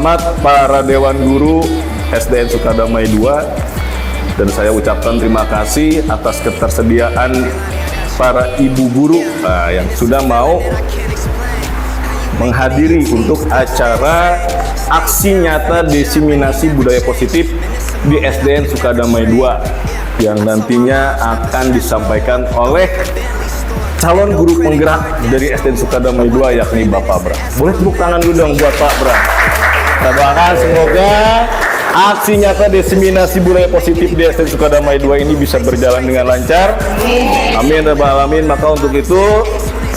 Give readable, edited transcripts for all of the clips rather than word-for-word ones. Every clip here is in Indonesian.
hormat para Dewan Guru SDN Sukadamai 2, dan saya ucapkan terima kasih atas ketersediaan para ibu guru yang sudah mau menghadiri untuk acara aksi nyata diseminasi budaya positif di SDN Sukadamai 2 yang nantinya akan disampaikan oleh calon guru penggerak dari SDN Sukadamai 2, yakni Bapak Bram. Boleh tepuk tangan dulu dong buat Pak Bram. Kita doakan semoga aksi nyata diseminasi budaya positif di SDN Sukadamai 2 ini bisa berjalan dengan lancar. Amin ya rabbal alamin. Maka untuk itu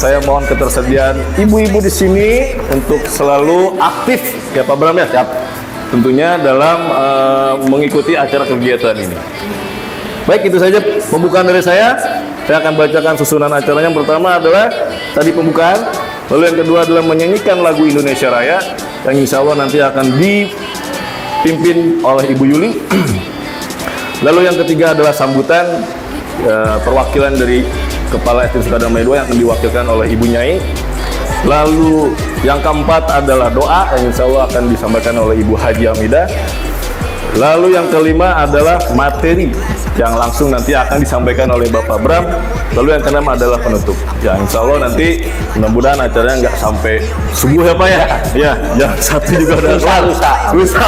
saya mohon ketersediaan ibu-ibu di sini untuk selalu aktif ya Pak Bram ya, siap. Tentunya dalam mengikuti acara kegiatan ini. Baik, itu saja pembukaan dari saya. Saya akan bacakan susunan acaranya. Yang pertama adalah tadi pembukaan, lalu yang kedua adalah menyanyikan lagu Indonesia Raya yang insya Allah nanti akan dipimpin oleh Ibu Yuli. Lalu yang ketiga adalah sambutan perwakilan dari Kepala SDN Sukadamai 2 yang akan diwakilkan oleh Ibu Nyai. Lalu yang keempat adalah doa yang insya Allah akan disampaikan oleh Ibu Haji Hamidah. Lalu yang kelima adalah materi yang langsung nanti akan disampaikan oleh Bapak Bram. Lalu yang keenam adalah penutup. Ya insya Allah nanti mudah-mudahan acaranya nggak sampai subuh ya Pak ya. Ya jam 1 juga udah lusa.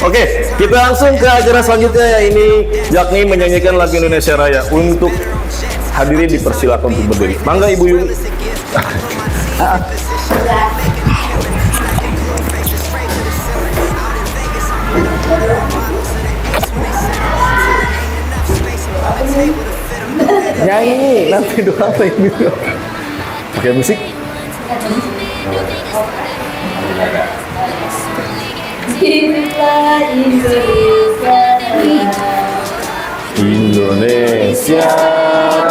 Oke, kita langsung ke acara selanjutnya ya, ini yakni menyanyikan lagu Indonesia Raya. Untuk hadirin dipersilakan untuk berdiri. Mangga Ibu Yuli. Nyanyi nanti doa apa ini? Pakai musik. Indonesia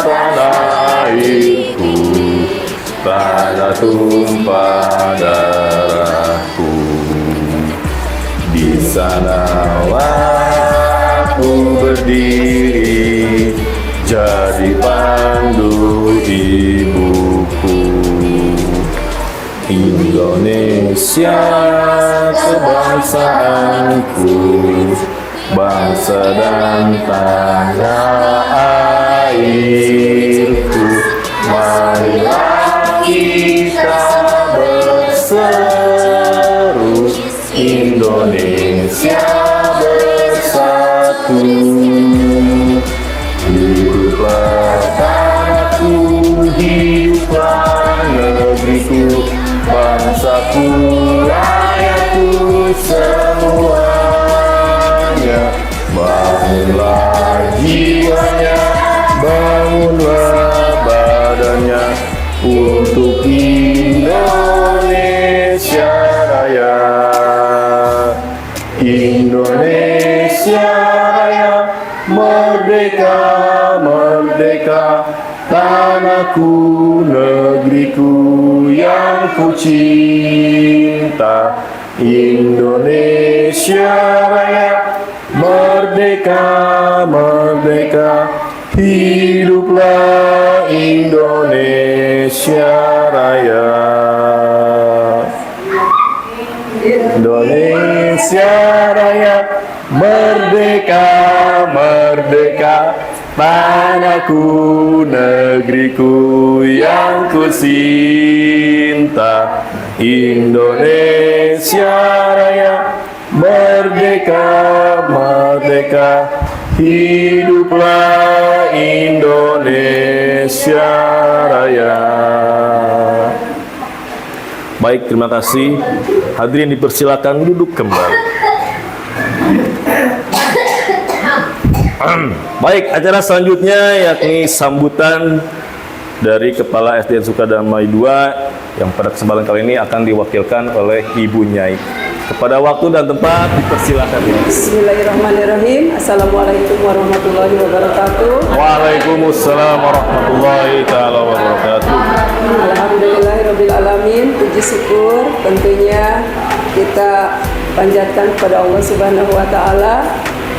tanah airku, tanah tumpah darahku. Di sana aku berdiri, jadi pandu ibuku. Indonesia kebangsaanku, bangsa dan tanah airku. Marilah kita berseru, Indonesia bersatu. Hiduplah tanahku, hiduplah negeriku, bangsaku, rakyatku semuanya. Bangunlah jiwanya, bangunlah badannya untuk Indonesia Raya. Indonesia Raya, merdeka, merdeka, tanahku, negeriku yang ku cinta. Indonesia Raya, merdeka, merdeka, hiduplah Indonesia Raya. Indonesia Raya, merdeka, merdeka, tanahku, negeriku yang ku cinta. Indonesia Raya, merdeka, merdeka, hiduplah Indonesia Raya. Baik, terima kasih. Hadirin dipersilakan duduk kembali. Baik, acara selanjutnya yakni sambutan dari Kepala SDN Sukadamai 2 yang pada kesempatan kali ini akan diwakilkan oleh Ibu Nyai. Kepada waktu dan tempat dipersilakan. Bismillahirrahmanirrahim. Assalamualaikum warahmatullahi wabarakatuh. Waalaikumsalam warahmatullahi taala wabarakatuh. Alhamdulillahirabbil alamin. Puji syukur tentunya kita panjatkan kepada Allah Subhanahu wa taala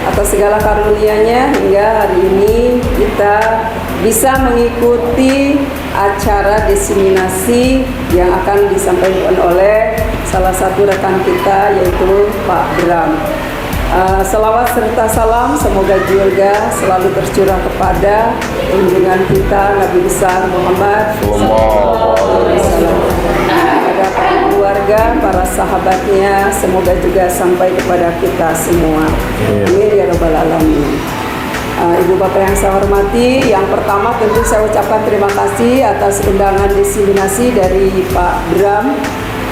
atas segala karunia-Nya hingga hari ini kita bisa mengikuti acara diseminasi yang akan disampaikan oleh salah satu rekan kita yaitu Pak Bram. Selawat serta salam semoga juga selalu tercurah kepada junjungan kita Nabi besar Muhammad SAW, kepada para keluarga, para sahabatnya, semoga juga sampai kepada kita semua. Amin ya rabbal alamin. Ibu Bapak yang saya hormati, yang pertama tentu saya ucapkan terima kasih atas undangan diseminasi dari Pak Bram.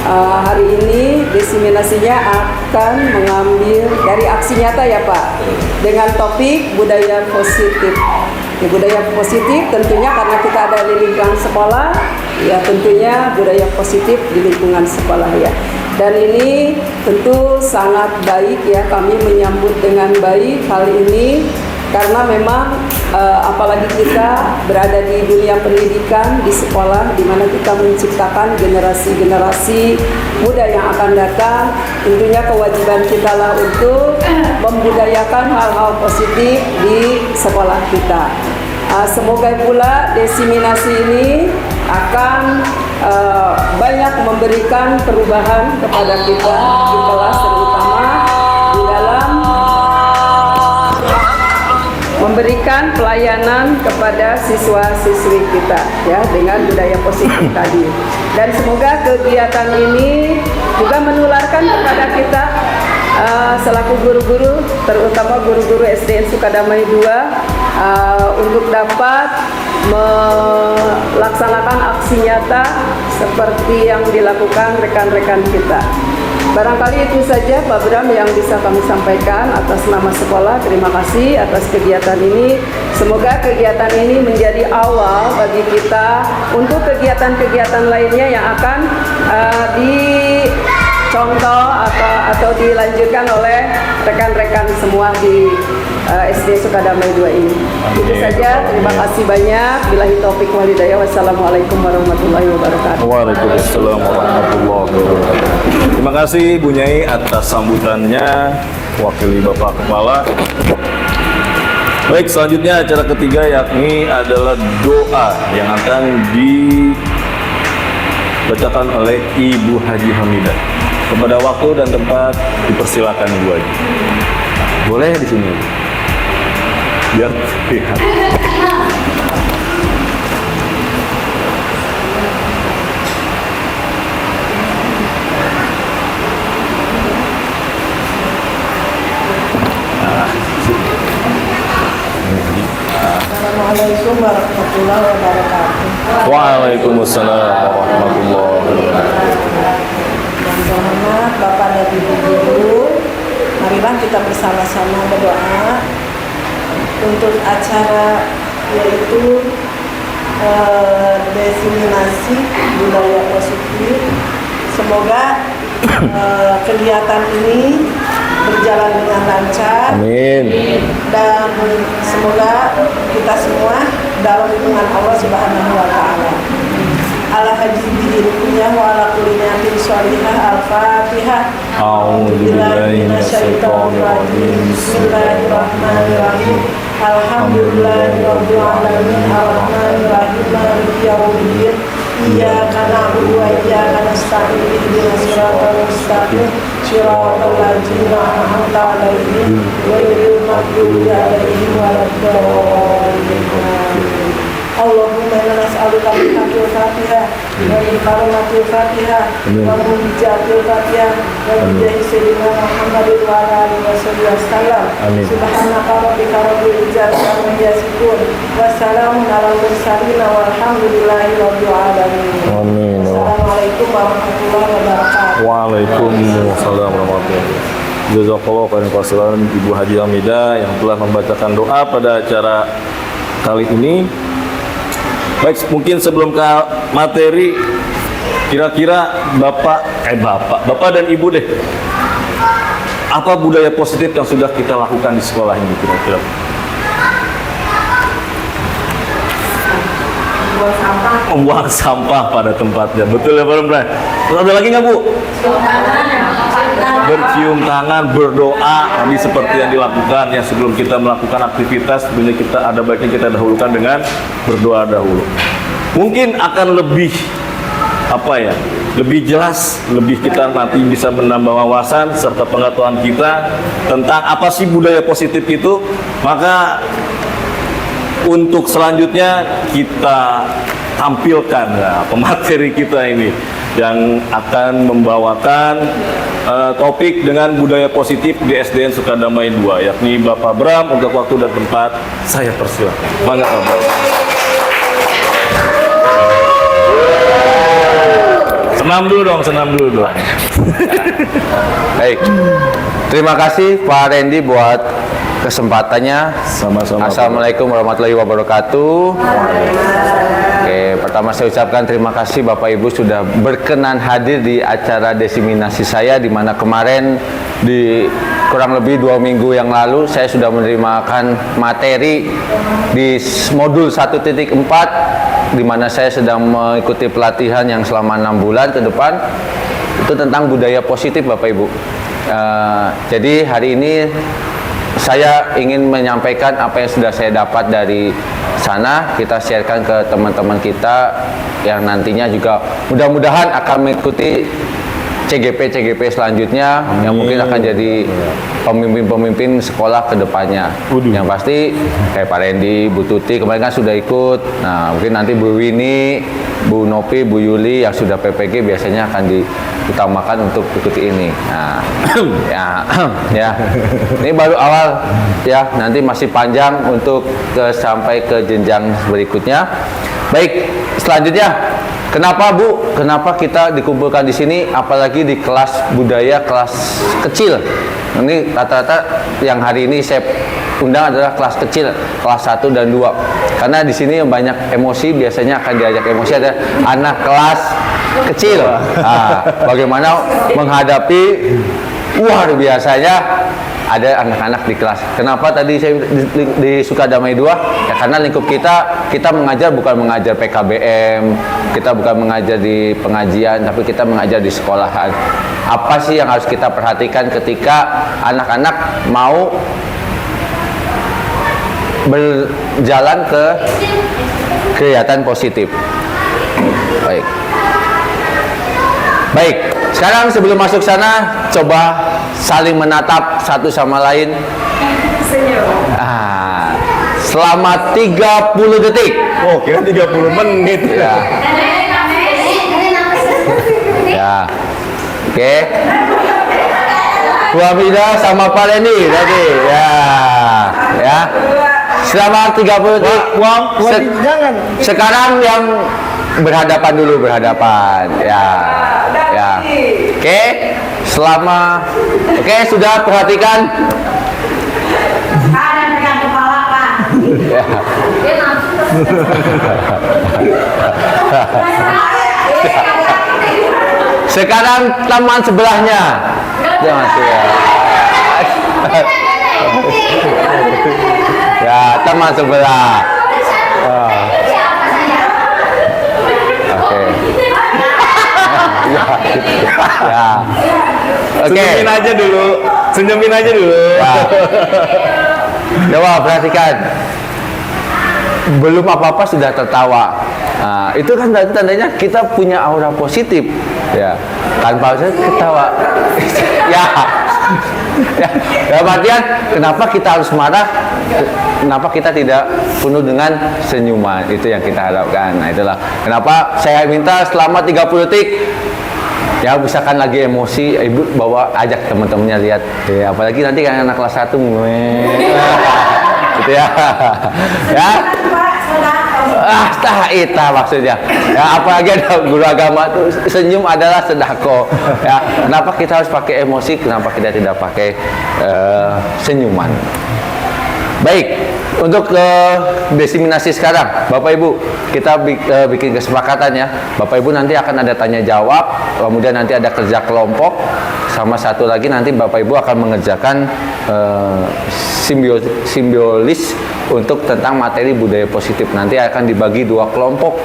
Hari ini diseminasinya akan mengambil dari aksi nyata ya Pak, dengan topik budaya positif. Ya, budaya positif tentunya karena kita ada di lingkungan sekolah, ya tentunya budaya positif di lingkungan sekolah ya. Dan ini tentu sangat baik ya, kami menyambut dengan baik hal ini. Karena memang apalagi kita berada di dunia pendidikan, di sekolah, di mana kita menciptakan generasi-generasi muda yang akan datang, tentunya kewajiban kita lah untuk membudayakan hal-hal positif di sekolah kita. Semoga pula diseminasi ini akan banyak memberikan perubahan kepada kita di kelas, terutama di dalam memberikan pelayanan kepada siswa-siswi kita ya dengan budaya positif tadi. Dan semoga kegiatan ini juga menularkan kepada kita selaku guru-guru, terutama guru-guru SDN Sukadamai 2 untuk dapat melaksanakan aksi nyata seperti yang dilakukan rekan-rekan kita. Barangkali itu saja Pak Bram yang bisa kami sampaikan atas nama sekolah. Terima kasih atas kegiatan ini. Semoga kegiatan ini menjadi awal bagi kita untuk kegiatan-kegiatan lainnya yang akan dicontoh atau dilanjutkan oleh rekan-rekan semua di SD Sukadamai 2 ini. Itu saja, terima kasih banyak. Billahi taufik wal hidayah. Wassalamualaikum warahmatullahi wabarakatuh. Waalaikumsalam warahmatullahi wabarakatuh. Terima kasih Bu Nyai atas sambutannya, wakili Bapak Kepala. Baik, selanjutnya acara ketiga yakni adalah doa yang akan dibacakan oleh Ibu Haji Hamidah. Kepada waktu dan tempat dipersilakan Ibu Haji. Boleh di sini, biar lihat. Assalamualaikum warahmatullahi wabarakatuh. Waalaikumsalam warahmatullahi wabarakatuh. Yang terhormat Bapak dan Ibu Guru, marilah kita bersama-sama berdoa untuk acara yaitu diseminasi budaya positif. Semoga kegiatan ini berjalan dengan lancar. Amin. Dan semoga kita semua dalam lindungan Allah Subhanahu wa taala. Ala haji bihirukunya wa ala kulli niyatin sholihah. Al-Fatihah. A'udzubillahi minasyaitonir rajim. Bismillahirrahmanirrahim. Alhamdulillahirabbil alamin. Arrahmanir rahim. Maliki yaumiddin. Iyyaka na'budu wa iyyaka nasta'in. Ihdinas siratal mustaqim. Shiratal ladzina an'amta 'alaihim ghairil maghdubi 'alaihim waladdallin. Allahumma inna nas'aluka min haqqil Fatihah wa min karumatil Fatihah wa min bijatil Fatihah wa min jahi sayyidina Muhammadin wa ala alihi wasallam. Subhanaka rabbika rabbil izzati amma yasifun wa salamun alal mursalin walhamdulillahi rabbil alamin. Amin. Assalamualaikum warahmatullahi wabarakatuh. Waalaikumsalam warahmatullahi wabarakatuh. Jazakallahu khairan Ibu Haji Hamidah yang telah membacakan doa pada acara kali ini. Baik, mungkin sebelum ke materi, kira-kira Bapak dan Ibu deh, apa budaya positif yang sudah kita lakukan di sekolah ini kira-kira? Membuang sampah pada tempatnya, betul ya Pak Bram? Terus ada lagi nggak Bu? Bercium tangan, berdoa, tadi seperti yang dilakukan ya sebelum kita melakukan aktivitas, tentunya kita ada baiknya kita dahulukan dengan berdoa dahulu. Mungkin akan lebih lebih jelas, lebih kita nanti bisa menambah wawasan serta pengetahuan kita tentang apa sih budaya positif itu. Maka untuk selanjutnya kita tampilkan pemateri kita ini yang akan membawakan topik dengan budaya positif di SDN Sukadamai 2, yakni Bapak Bram. Untuk waktu dan tempat saya persilakan. Bangga Bapak. Senam dulu dong. Baik, terima kasih Pak Randy buat kesempatannya. Sama-sama. Assalamualaikum warahmatullahi wabarakatuh. Oke, pertama saya ucapkan terima kasih Bapak Ibu sudah berkenan hadir di acara desiminasi saya, di mana kemarin di kurang lebih 2 minggu yang lalu saya sudah menerimakan materi di modul 1.4, di mana saya sedang mengikuti pelatihan yang selama 6 bulan ke depan itu tentang budaya positif Bapak Ibu. Jadi hari ini saya ingin menyampaikan apa yang sudah saya dapat dari sana, kita sharekan ke teman-teman kita yang nantinya juga mudah-mudahan akan mengikuti CGP selanjutnya. Amin. Yang mungkin akan jadi pemimpin-pemimpin sekolah ke depannya. Yang pasti kayak Pak Randy, Bu Tuti kemarin kan sudah ikut. Nah, mungkin nanti Bu Winnie, Bu Nopi, Bu Yuli yang sudah PPG biasanya akan diutamakan untuk ikuti ini. Nah, ya. Ini baru awal ya, nanti masih panjang untuk sampai ke jenjang berikutnya. Baik, selanjutnya kenapa Bu? Kenapa kita dikumpulkan di sini, apalagi di kelas budaya kelas kecil? Ini rata-rata yang hari ini saya undang adalah kelas kecil, kelas 1 dan 2. Karena di sini yang banyak emosi, biasanya akan diajak emosi ada anak kelas kecil. Nah, bagaimana menghadapi luar biasanya ada anak-anak di kelas. Kenapa tadi saya di Sukadamai 2? Ya karena lingkup kita mengajar bukan mengajar PKBM, kita bukan mengajar di pengajian, tapi kita mengajar di sekolahan. Apa sih yang harus kita perhatikan ketika anak-anak mau berjalan ke kegiatan positif? Baik, sekarang sebelum masuk sana, coba saling menatap satu sama lain. Selama 30 detik. Oh, kira 30 menit. Ya. Ya. Oke. Bu Hamidah sama Pak Randy tadi. Ya. Selama 30 detik. Jangan. Sekarang yang berhadapan dulu. Ya. Oke. Oke, sudah perhatikan. Ada pegang kepala Pak. Ya. Sekarang teman sebelahnya. Jangan ya, teman sebelah. Oke. Ya. Oke. Senyumin aja dulu. Ya. Coba perhatikan. Belum apa-apa sudah tertawa. Nah, itu kan tandanya kita punya aura positif. Ya. Tanpa harus ketawa. Ya. Dalam artian, kenapa kita harus marah? Kenapa kita tidak penuh dengan senyuman? Itu yang kita harapkan. Nah, itulah kenapa saya minta selama 30 detik. Ya, misalkan lagi emosi, ibu bawa ajak teman-temannya lihat. Ya, apalagi nanti kan anak kelas 1 gitu ya. Ya. Itu maksudnya. Ya, apalagi ada guru agama tuh senyum adalah sedekah. Ya, kenapa kita harus pakai emosi? Kenapa kita tidak pakai senyuman? Baik, untuk desiminasi sekarang, Bapak Ibu, kita bikin kesepakatan ya. Bapak Ibu nanti akan ada tanya jawab, kemudian nanti ada kerja kelompok, sama satu lagi nanti Bapak Ibu akan mengerjakan simbolis untuk tentang materi budaya positif. Nanti akan dibagi 2 kelompok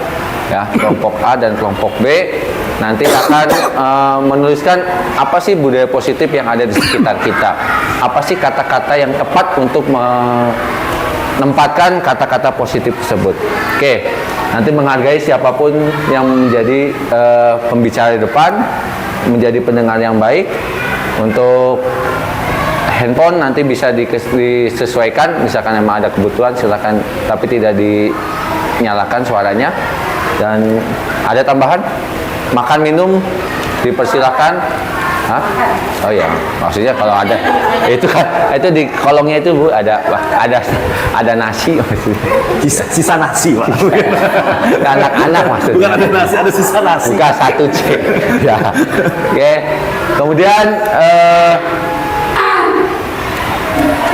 ya, kelompok A dan kelompok B. Nanti akan menuliskan apa sih budaya positif yang ada di sekitar kita, apa sih kata-kata yang tepat untuk menempatkan kata-kata positif tersebut. Oke, nanti menghargai siapapun yang menjadi pembicara di depan, menjadi pendengar yang baik. Untuk handphone nanti bisa disesuaikan, misalkan memang ada kebutuhan silakan, tapi tidak dinyalakan suaranya. Dan ada tambahan, makan minum dipersilakan. Hah? Oh ya, maksudnya kalau ada itu kan itu di kolongnya itu Bu ada nasi maksudnya. Sisa nasi, Pak. Anak-anak maksudnya. Bukan ada nasi, ada sisa nasi. Bukan satu cek. Ya. Oke. Kemudian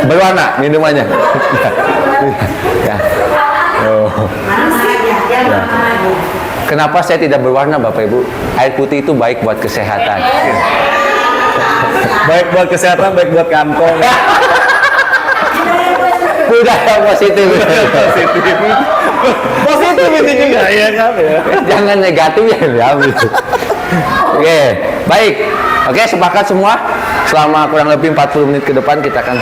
berwarna minumannya. Ya. Oh. Ya. Kenapa saya tidak berwarna Bapak Ibu? Air putih itu baik buat kesehatan. Baik buat kesehatan, baik buat kantong. Budaya positif. Positif itu juga ya kan ya. Jangan negatif ya diambil. Oke, baik. Oke, sepakat semua. Selama kurang lebih 40 menit ke depan kita akan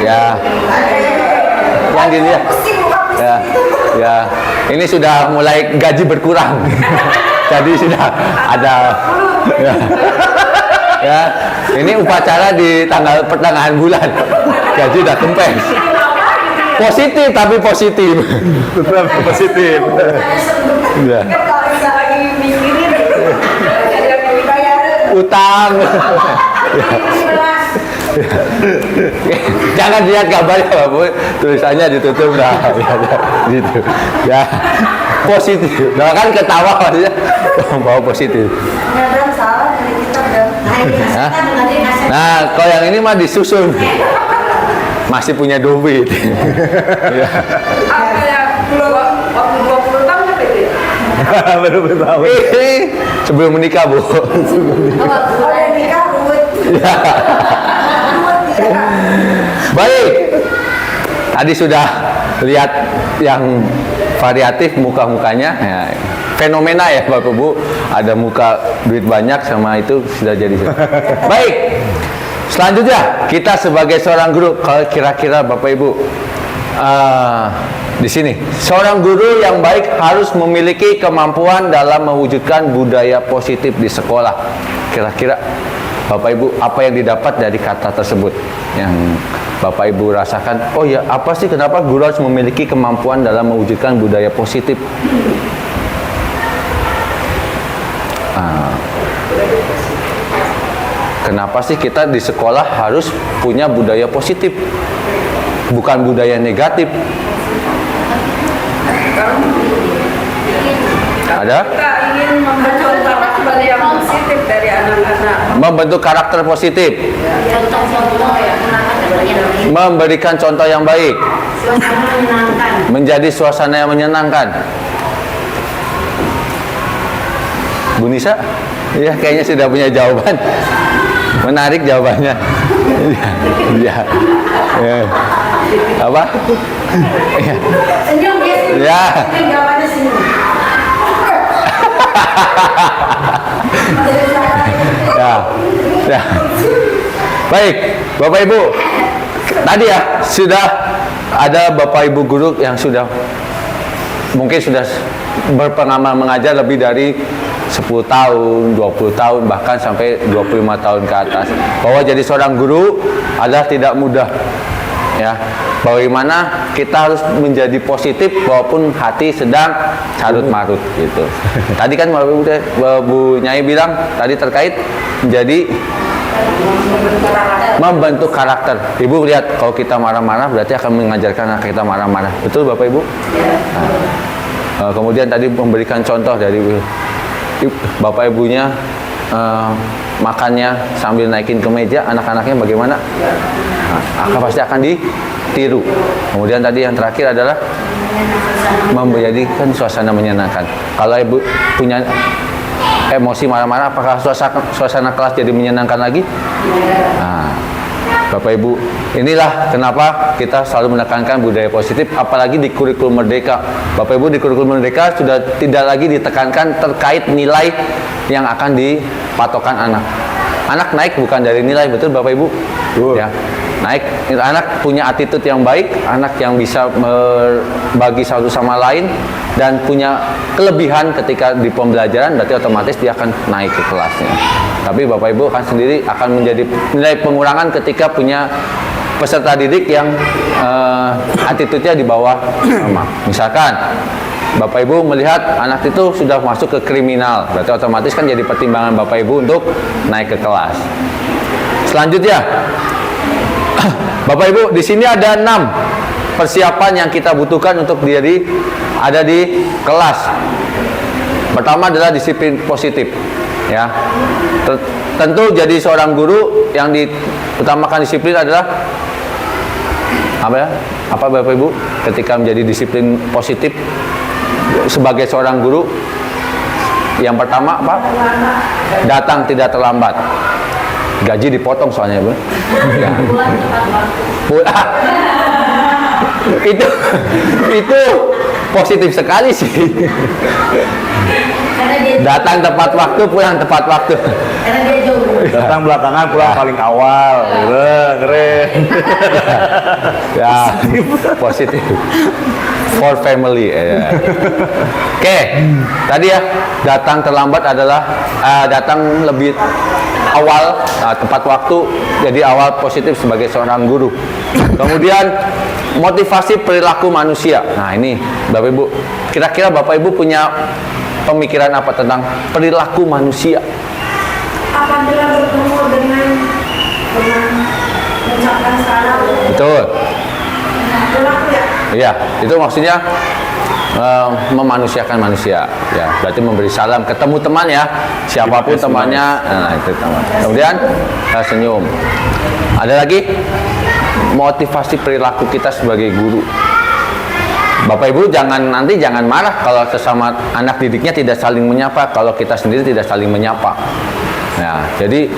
ya. Yang gini ya. Ya. Ini sudah mulai gaji berkurang. Jadi sudah ada ya. Ya. Ini upacara di tanggal pertengahan bulan. Gaji udah kempes. Positif tapi positif. Tetap positif. Ya. Utang. Jangan lihat gambarnya Pak Bu, tulisannya ditutup dah. Gitu. Ya. Positif. Nah kan ketawa maksudnya. Bawa positif. Nah, kalau yang ini mah disusun. Masih punya duit. Ya. Apa ya? Waktu 20 tahun ya itu? Baru tahu. Sebelum menikah Bu. Ya. Baik. Tadi sudah lihat yang variatif muka-mukanya. Ya. Fenomena ya Bapak Bu. Ada muka duit banyak sama itu sudah jadi. Baik. Selanjutnya kita sebagai seorang guru, kalau kira-kira Bapak Ibu di sini, seorang guru yang baik harus memiliki kemampuan dalam mewujudkan budaya positif di sekolah. Kira-kira Bapak Ibu apa yang didapat dari kata tersebut yang Bapak Ibu rasakan? Oh ya, apa sih kenapa guru harus memiliki kemampuan dalam mewujudkan budaya positif? Kenapa sih kita di sekolah harus punya budaya positif, bukan budaya negatif? Ada? Kita ingin membentuk karakter yang positif dari anak-anak. Membentuk karakter positif, memberikan contoh yang baik, menjadi suasana yang menyenangkan. Bu Nisa? Ya kayaknya sudah punya jawaban. Menarik jawabannya. Ya. Ya. Apa? Ya. Senyum ya. Ya. Jawabannya senyum. Ya. Ya. Baik, Bapak Ibu. Tadi ya sudah ada Bapak Ibu guru yang sudah mungkin sudah berpengalaman mengajar lebih dari 10 tahun, 20 tahun, bahkan sampai 25 tahun ke atas. Bahwa jadi seorang guru adalah tidak mudah. Ya, bagaimana kita harus menjadi positif walaupun hati sedang carut marut gitu. Tadi kan Bu Nyai bilang tadi terkait menjadi membentuk karakter. Ibu lihat kalau kita marah-marah berarti akan mengajarkan anak kita marah-marah. Betul Bapak Ibu? Nah, kemudian tadi memberikan contoh dari Bapak Ibunya makannya sambil naikin ke meja, anak-anaknya bagaimana? Nah, pasti akan ditiru. Kemudian tadi yang terakhir adalah menjadikan suasana menyenangkan. Kalau Ibu punya emosi marah-marah, apakah suasana kelas jadi menyenangkan lagi? Nah, Bapak Ibu, inilah kenapa kita selalu menekankan budaya positif, apalagi di kurikulum Merdeka. Bapak Ibu, di kurikulum Merdeka sudah tidak lagi ditekankan terkait nilai yang akan dipatokan anak. Anak naik bukan dari nilai, betul Bapak Ibu? Ya. naik. Anak punya attitude yang baik, anak yang bisa berbagi satu sama lain dan punya kelebihan ketika di pembelajaran, berarti otomatis dia akan naik ke kelasnya. Tapi Bapak Ibu akan menjadi nilai pengurangan ketika punya peserta didik yang attitude-nya di bawah normal. Misalkan Bapak Ibu melihat anak itu sudah masuk ke kriminal, berarti otomatis kan jadi pertimbangan Bapak Ibu untuk naik ke kelas. Selanjutnya, Bapak Ibu, di sini ada 6 persiapan yang kita butuhkan untuk ada di kelas. Pertama adalah disiplin positif, ya. Tentu jadi seorang guru yang diutamakan disiplin adalah apa ya? Apa Bapak Ibu? Ketika menjadi disiplin positif sebagai seorang guru, yang pertama apa? Datang tidak terlambat. Gaji dipotong soalnya, Bu. Ya. Itu positif sekali sih. Datang tepat waktu, pulang tepat waktu. Datang belakangan, pulang paling awal. Keren. Ya, positif. For family. Ya. Oke, tadi ya, datang terlambat adalah datang lebih awal, tepat waktu. Jadi awal positif sebagai seorang guru. Kemudian motivasi perilaku manusia. Nah ini Bapak Ibu, kira-kira Bapak Ibu punya pemikiran apa tentang perilaku manusia? Apabila bertemu dengan mengucapkan salam. Betul. Perilaku ya. Iya, itu maksudnya memanusiakan manusia. Ya, berarti memberi salam, ketemu teman ya, siapapun temannya. Nah itu teman. Kemudian senyum. Ada lagi motivasi perilaku kita sebagai guru. Bapak Ibu jangan marah kalau sesama anak didiknya tidak saling menyapa, kalau kita sendiri tidak saling menyapa. Nah, jadi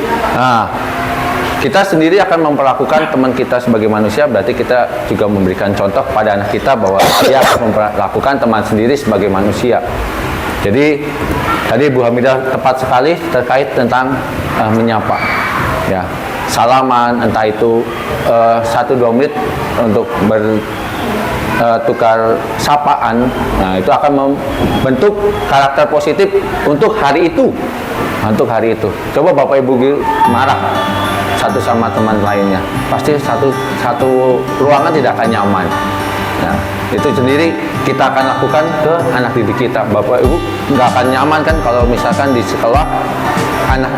kita sendiri akan memperlakukan teman kita sebagai manusia, berarti kita juga memberikan contoh pada anak kita bahwa dia akan memperlakukan teman sendiri sebagai manusia. Jadi tadi Bu Hamidah tepat sekali terkait tentang menyapa. Ya, salaman, entah itu 1-2 menit untuk tukar sapaan, nah itu akan membentuk karakter positif untuk hari itu. Untuk hari itu, coba Bapak Ibu marah satu sama teman lainnya, pasti satu ruangan tidak akan nyaman. Nah, itu sendiri kita akan lakukan ke anak didik kita. Bapak Ibu nggak akan nyaman kan kalau misalkan di sekolah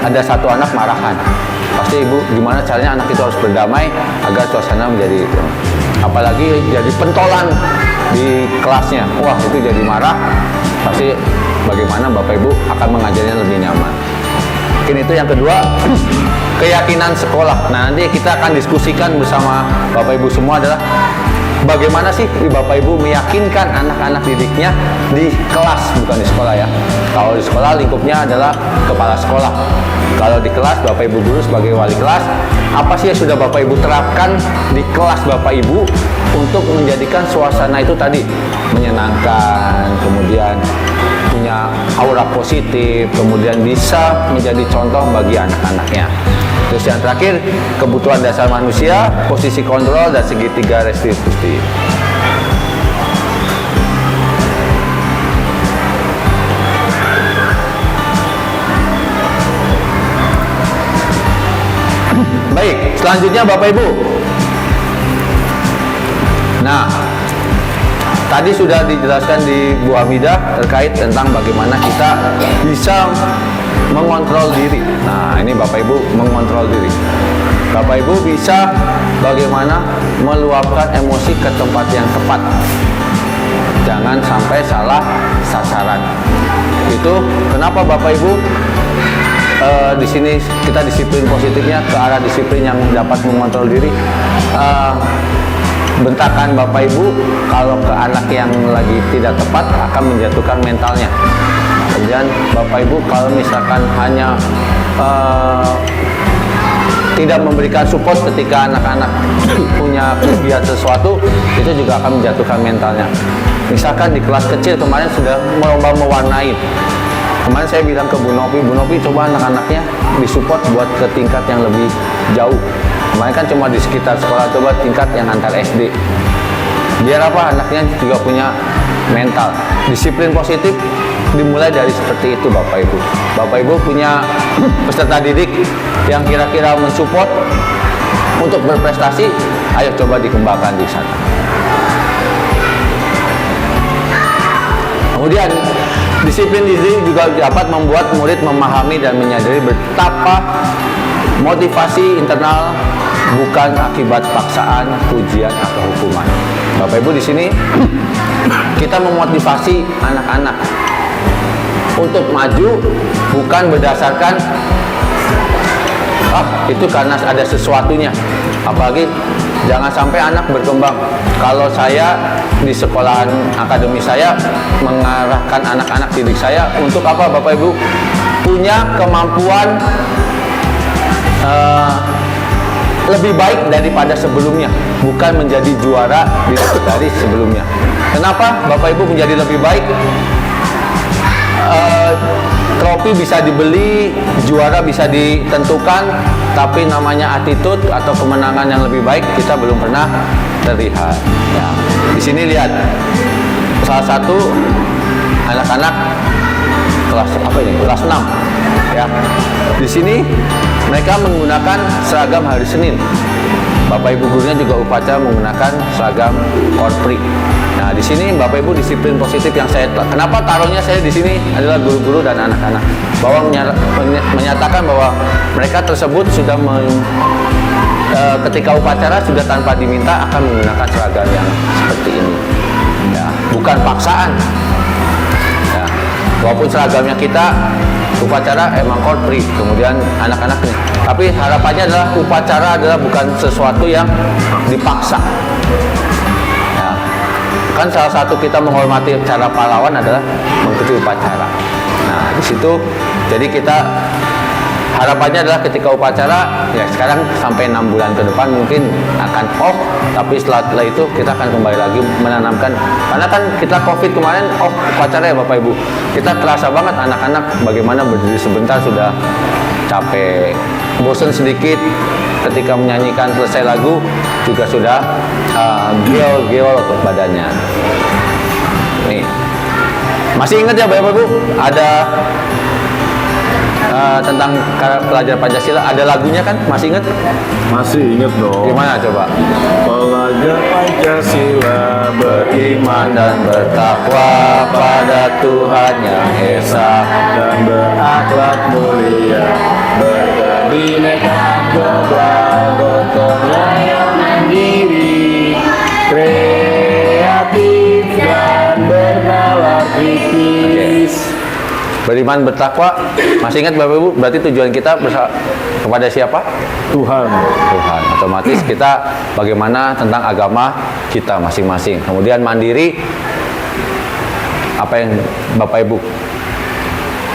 ada satu anak marahan. Pasti Ibu gimana caranya anak itu harus berdamai agar suasana menjadi itu. Apalagi jadi pentolan di kelasnya, wah itu jadi marah, pasti bagaimana Bapak Ibu akan mengajarinya lebih nyaman. Mungkin itu yang kedua, keyakinan sekolah. Nah nanti kita akan diskusikan bersama Bapak Ibu semua adalah bagaimana sih Bapak Ibu meyakinkan anak-anak didiknya di kelas, bukan di sekolah ya. Kalau di sekolah lingkupnya adalah kepala sekolah. Kalau di kelas Bapak Ibu guru sebagai wali kelas, apa sih yang sudah Bapak Ibu terapkan di kelas Bapak Ibu untuk menjadikan suasana itu tadi menyenangkan, kemudian punya aura positif, kemudian bisa menjadi contoh bagi anak-anaknya. Terus yang terakhir, kebutuhan dasar manusia, posisi kontrol, dan segitiga restitusi. Baik, selanjutnya Bapak Ibu. Nah, tadi sudah dijelaskan di Bu Hamidah terkait tentang bagaimana kita bisa mengontrol diri. Nah, ini Bapak Ibu mengontrol diri. Bapak Ibu bisa bagaimana meluapkan emosi ke tempat yang tepat. Jangan sampai salah sasaran. Itu kenapa Bapak Ibu di sini kita disiplin positifnya ke arah disiplin yang dapat mengontrol diri. Bentakan Bapak Ibu kalau ke anak yang lagi tidak tepat akan menjatuhkan mentalnya. Kemudian Bapak Ibu kalau misalkan hanya tidak memberikan support ketika anak-anak punya kelebihan sesuatu, itu juga akan menjatuhkan mentalnya. Misalkan di kelas kecil kemarin sudah melomba mewarnai. Kemarin saya bilang ke Bu Novi coba anak-anaknya disupport buat ke tingkat yang lebih jauh. Kemarin kan cuma di sekitar sekolah, coba tingkat yang antar SD. Biar apa anaknya juga punya mental. Disiplin positif dimulai dari seperti itu Bapak Ibu. Bapak Ibu punya peserta didik yang kira-kira mensupport untuk berprestasi, ayo coba dikembangkan di sana. Kemudian disiplin diri juga dapat membuat murid memahami dan menyadari betapa motivasi internal bukan akibat paksaan, pujian atau hukuman. Bapak Ibu di sini kita memotivasi anak-anak untuk maju bukan berdasarkan itu karena ada sesuatunya. Apalagi jangan sampai anak berkembang. Kalau saya di sekolahan akademi saya mengarahkan anak-anak didik saya untuk apa Bapak Ibu? Punya kemampuan lebih baik daripada sebelumnya, bukan menjadi juara dari sebelumnya. Kenapa Bapak Ibu menjadi lebih baik? Trofi bisa dibeli, juara bisa ditentukan, tapi namanya attitude atau kemenangan yang lebih baik kita belum pernah terlihat. Ya. Di sini lihat salah satu anak-anak kelas apa ini? Kelas 6. Ya. Di sini mereka menggunakan seragam hari Senin. Bapak Ibu gurunya juga upacara menggunakan seragam korpri. Nah, di sini Bapak Ibu disiplin positif yang saya kenapa taruhnya saya di sini adalah guru-guru dan anak-anak bahwa menyatakan bahwa mereka tersebut sudah ketika upacara sudah tanpa diminta akan menggunakan seragam yang seperti ini. Ya, bukan paksaan. Ya, walaupun seragamnya kita upacara emang korpri, kemudian anak-anaknya. Tapi harapannya adalah upacara adalah bukan sesuatu yang dipaksa. Ya. Kan salah satu kita menghormati cara pahlawan adalah mengikuti upacara. Nah, di situ jadi kita harapannya adalah ketika upacara ya sekarang sampai 6 bulan ke depan mungkin akan off, tapi setelah itu kita akan kembali lagi menanamkan, karena kan kita COVID kemarin off upacara ya Bapak Ibu, kita terasa banget anak-anak bagaimana berdiri sebentar sudah capek, bosan sedikit, ketika menyanyikan selesai lagu juga sudah geol badannya. Nih masih ingat ya Bapak Ibu ada tentang pelajar Pancasila, ada lagunya kan? Masih ingat? Masih ingat dong. Gimana coba? Pelajar Pancasila Beriman dan bertakwa pada Tuhan yang Esa dan berakhlak mulia, berkebinekaan global, gotong royong mandiri, kreatif dan bernalar kritis. Beriman bertakwa, masih ingat Bapak Ibu? Berarti tujuan kita kepada siapa? Tuhan. Tuhan. Otomatis kita bagaimana tentang agama kita masing-masing. Kemudian mandiri, apa yang Bapak Ibu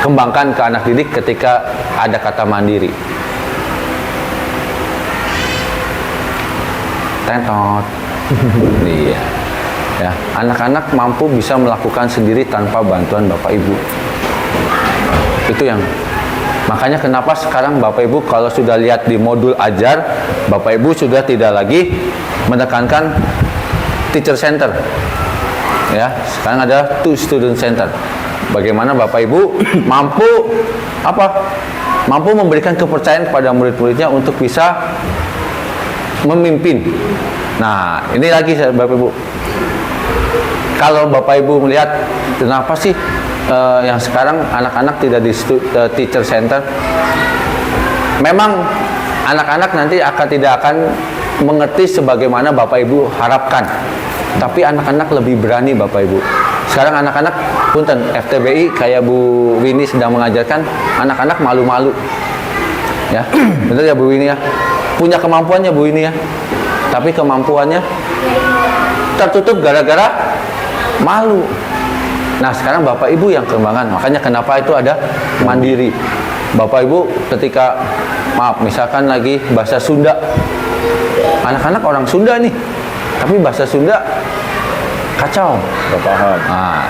kembangkan ke anak didik ketika ada kata mandiri? Tentot. Iya. Ya, anak-anak mampu bisa melakukan sendiri tanpa bantuan Bapak Ibu. Itu yang makanya kenapa sekarang Bapak Ibu kalau sudah lihat di modul ajar, Bapak Ibu sudah tidak lagi menekankan teacher center. Ya, sekarang ada student center. Bagaimana Bapak Ibu mampu apa? Mampu memberikan kepercayaan kepada murid-muridnya untuk bisa memimpin. Nah, ini lagi Bapak Ibu. Kalau Bapak Ibu melihat kenapa sih yang sekarang anak-anak tidak di teacher center, memang anak-anak nanti tidak akan mengerti sebagaimana Bapak Ibu harapkan, tapi anak-anak lebih berani Bapak Ibu. Sekarang anak-anak punten FTBI kayak Bu Winnie sedang mengajarkan, anak-anak malu-malu ya, bener ya Bu Winnie ya, punya kemampuannya Bu Winnie ya, tapi kemampuannya tertutup gara-gara malu. Nah, sekarang Bapak Ibu yang kembangan. Makanya kenapa itu ada mandiri. Bapak Ibu ketika misalkan lagi bahasa Sunda, anak-anak orang Sunda nih, tapi bahasa Sunda kacau, Gak paham. nah,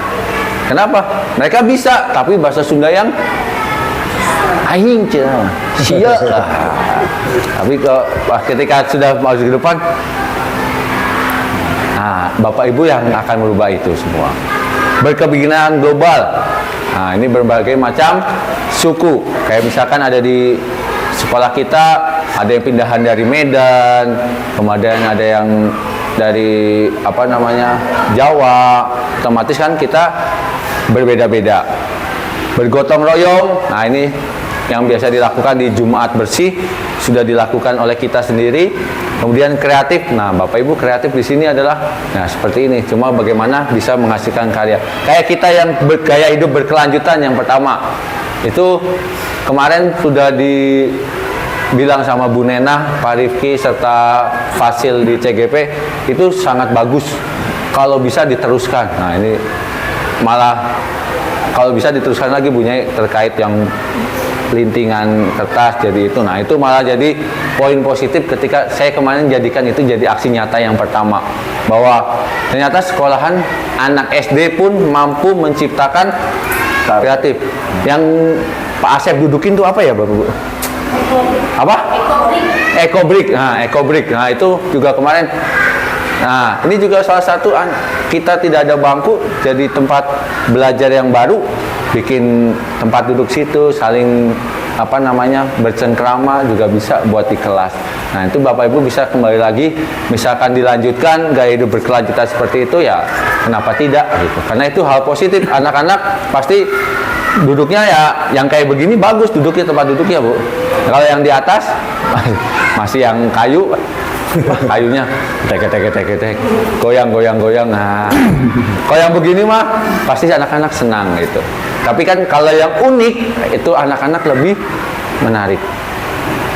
kenapa? Mereka bisa, tapi bahasa Sunda yang aing cia, sia lah. Tapi ketika sudah masuk ke depan, nah, Bapak Ibu yang akan merubah itu semua. Berkebinekaan global. Nah, ini berbagai macam suku. Kayak misalkan ada di sekolah kita, ada yang pindahan dari Medan, kemudian ada yang dari Jawa. Otomatis kan kita berbeda-beda. Bergotong royong. Nah, ini yang biasa dilakukan di Jumat bersih sudah dilakukan oleh kita sendiri. Kemudian kreatif. Nah, Bapak Ibu kreatif di sini adalah seperti ini. Cuma bagaimana bisa menghasilkan karya. Kayak kita yang bergaya hidup berkelanjutan yang pertama. Itu kemarin sudah dibilang sama Bu Nenah, Pak Rifki serta Fasil di CGP itu sangat bagus. Kalau bisa diteruskan. Nah, ini malah kalau bisa diteruskan lagi Bu Nyai terkait yang lintingan kertas jadi itu. Nah, itu malah jadi poin positif ketika saya kemarin jadikan itu jadi aksi nyata yang pertama, bahwa ternyata sekolahan anak SD pun mampu menciptakan kreatif. Yang Pak Asep dudukin tuh apa ya Bapak? Apa? Ekobrik. Nah, ekobrik. Nah, itu juga kemarin. Nah, ini juga salah satu kita tidak ada bangku, jadi tempat belajar yang baru, bikin tempat duduk situ, saling bercengkrama juga bisa buat di kelas. Nah, itu Bapak Ibu bisa kembali lagi, misalkan dilanjutkan gaya hidup berkelanjutan seperti itu, ya kenapa tidak gitu. Karena itu hal positif. Anak-anak pasti duduknya ya yang kayak begini bagus duduknya, tempat duduknya Bu. Kalau yang di atas masih yang kayunya tek goyang. Nah, kalau yang begini mah pasti anak-anak senang gitu. Tapi kan kalau yang unik itu anak-anak lebih menarik.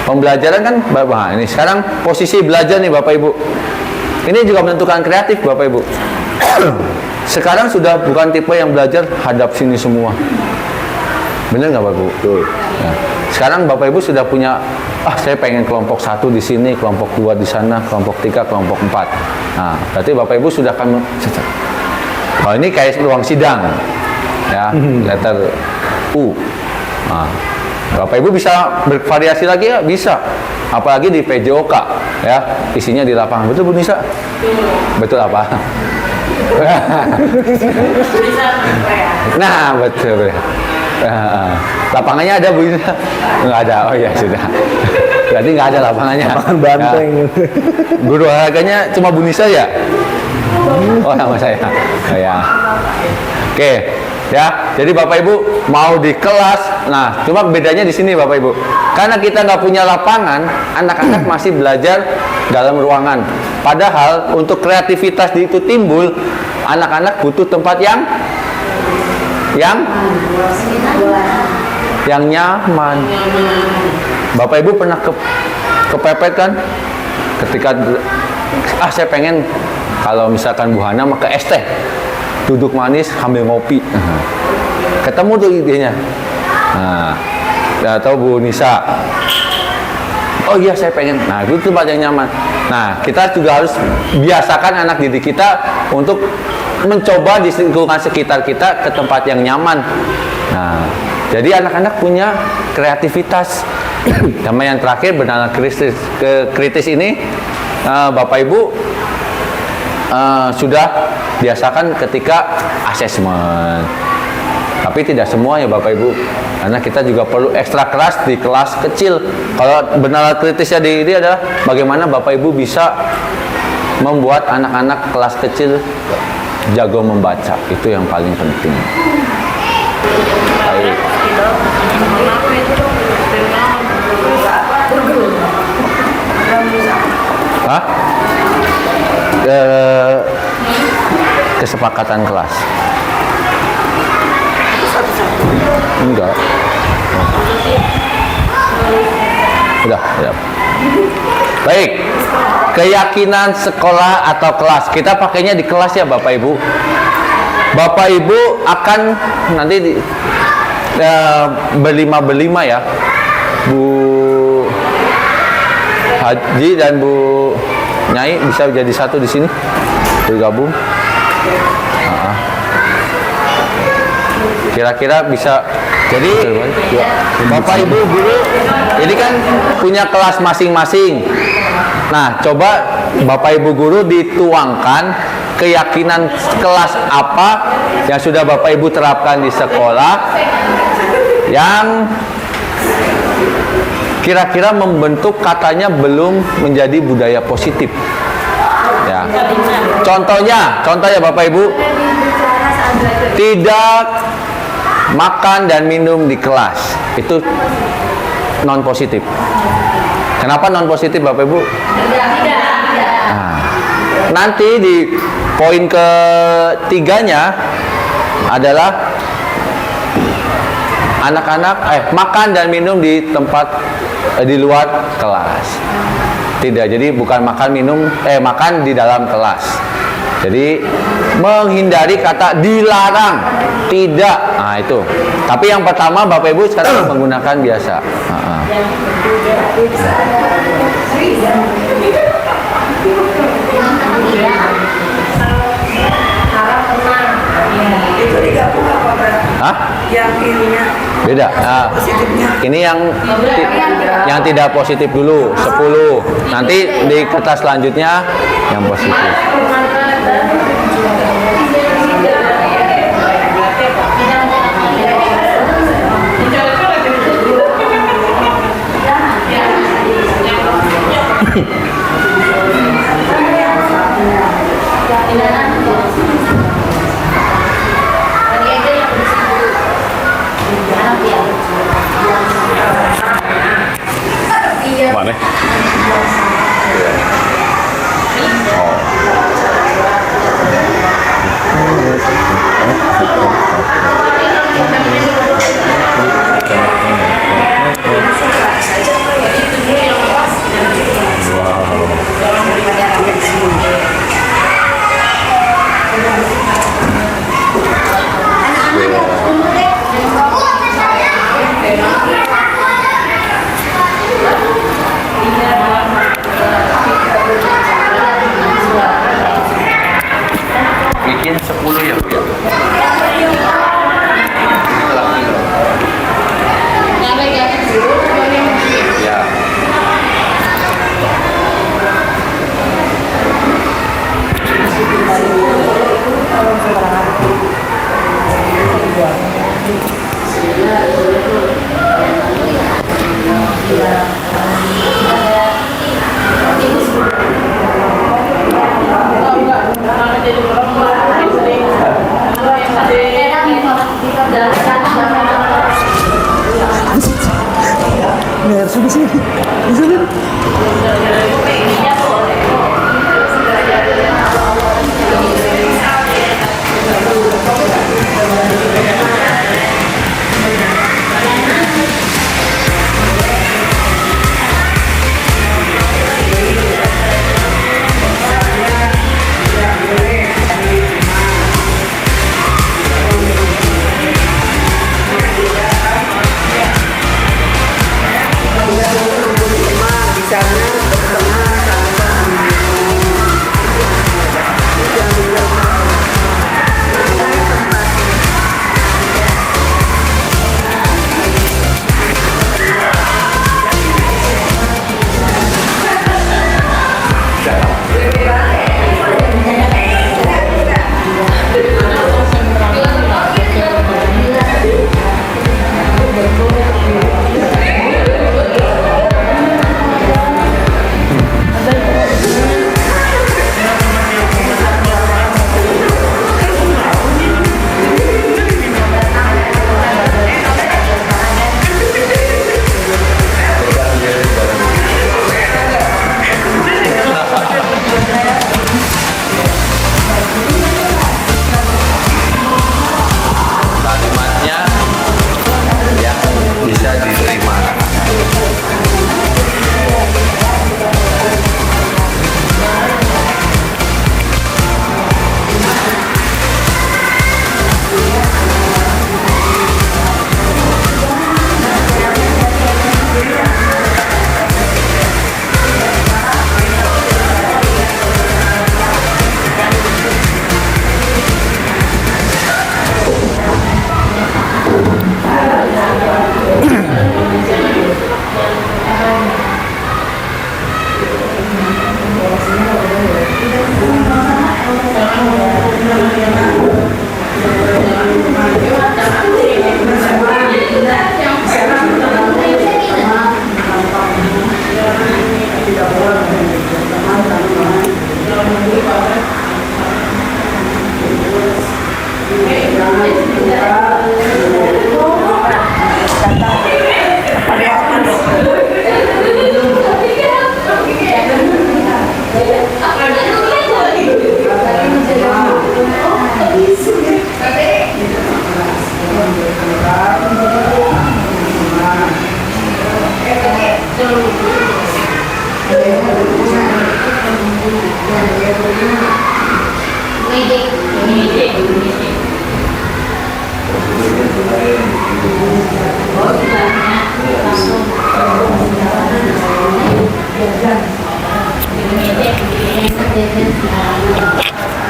Pembelajaran kan ini sekarang posisi belajar nih Bapak Ibu. Ini juga menentukan kreatif Bapak Ibu. Sekarang sudah bukan tipe yang belajar hadap sini semua. Bener nggak Bapak Ibu? Nah, sekarang Bapak Ibu sudah punya, saya pengen kelompok 1 di sini, kelompok 2 di sana, kelompok 3, kelompok 4. Nah, berarti Bapak Ibu sudah akan kalau ini kayak ruang sidang. Ya, letter U. Nah, Bapak Ibu bisa bervariasi lagi ya? Bisa. Apalagi di PJOK ya, isinya di lapangan. Betul Bu Nisa? Betul apa? Nah, betul. Lapangannya ada Bu Nisa? Nggak ada. Oh ya sudah. Berarti nggak ada lapangannya. Lapangan banteng. Ya. Guru olahraganya cuma Bu Nisa ya? Oh, sama saya. Oh, ya. Oke. Ya, jadi Bapak Ibu mau di kelas, nah cuma bedanya di sini Bapak Ibu, karena kita nggak punya lapangan, anak-anak masih belajar dalam ruangan. Padahal untuk kreativitas di itu timbul, anak-anak butuh tempat yang nyaman. Bapak Ibu pernah kepepet kan? Ketika saya pengen kalau misalkan Bu Hana ke es teh. Duduk manis sambil ngopi, ketemu tuh idenya. Nah, atau Bu Nisa, oh iya saya pengen. Nah, itu tempat yang nyaman. Nah, kita juga harus biasakan anak didik kita untuk mencoba di lingkungan sekitar kita ke tempat yang nyaman. Nah, jadi anak-anak punya kreativitas. Sama yang terakhir bernama kritis ini, Bapak Ibu sudah biasakan ketika asesmen. Tapi tidak semua ya Bapak Ibu, karena kita juga perlu ekstra keras di kelas kecil. Kalau benar kritisnya di ini adalah bagaimana Bapak Ibu bisa membuat anak-anak kelas kecil jago membaca. Itu yang paling penting. Baik. Hah? Kesepakatan kelas. Enggak. Udah. Baik. Keyakinan sekolah atau kelas. Kita pakainya di kelas ya Bapak Ibu. Bapak Ibu akan nanti berlima ya. Bu Haji dan Bu Nyai bisa jadi satu di sini, bergabung. Kira-kira bisa Jadi Bapak Ibu guru ini kan punya kelas masing-masing. Nah, coba Bapak Ibu guru dituangkan keyakinan kelas apa yang sudah Bapak Ibu terapkan di sekolah yang kira-kira membentuk katanya belum menjadi budaya positif. Ya. Contohnya Bapak Ibu, tidak makan dan minum di kelas itu non positif. Kenapa non positif Bapak Ibu? Nah, nanti di poin ketiganya adalah anak-anak makan dan minum di tempat di luar kelas. Tidak, jadi bukan makan minum makan di dalam kelas. Jadi menghindari kata dilarang, tidak. Nah itu. Tapi yang pertama Bapak Ibu sekarang menggunakan biasa. Itu digabung apa Pak? Hah? Yang ininya Beda. Nah, positifnya. ini yang tidak positif dulu 10. Nanti di kertas selanjutnya yang positif. Mana? Wow.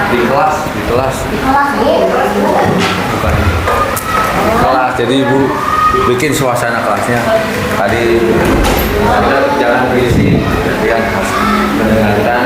Di kelas bukan di kelas, jadi ibu bikin suasana kelasnya tadi ada jalan berisi yang mendengarkan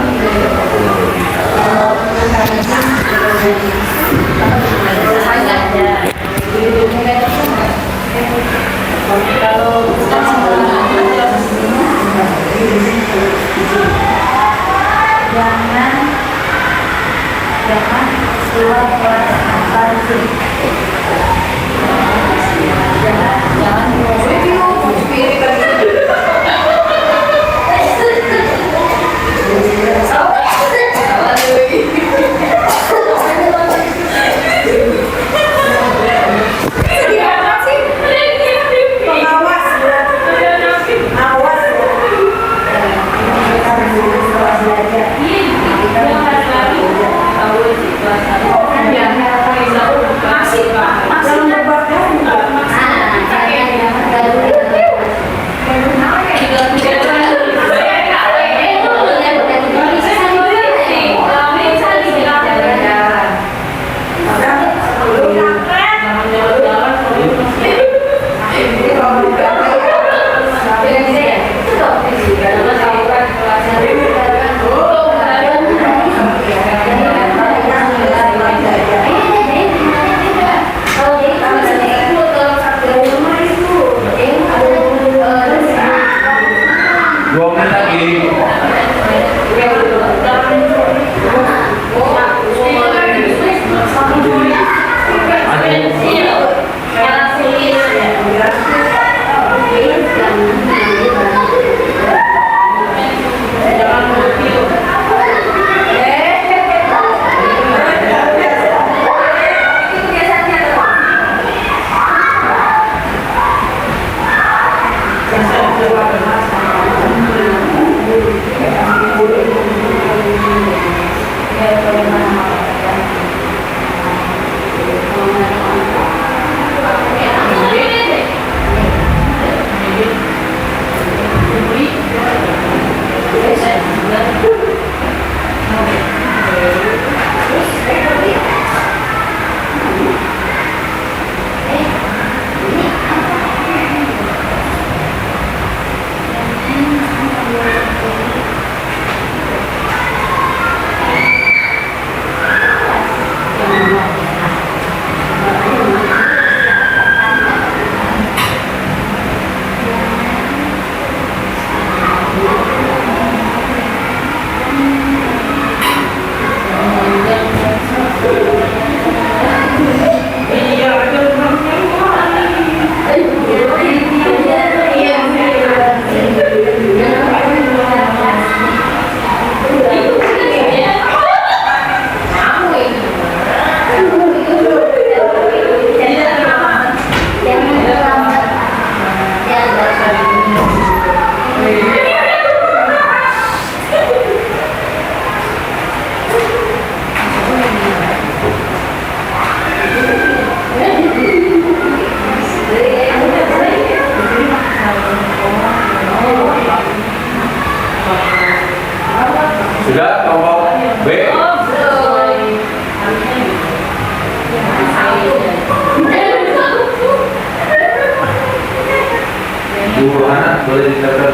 jangan keluar Sudah kelompok B. Bu Hana boleh diterapkan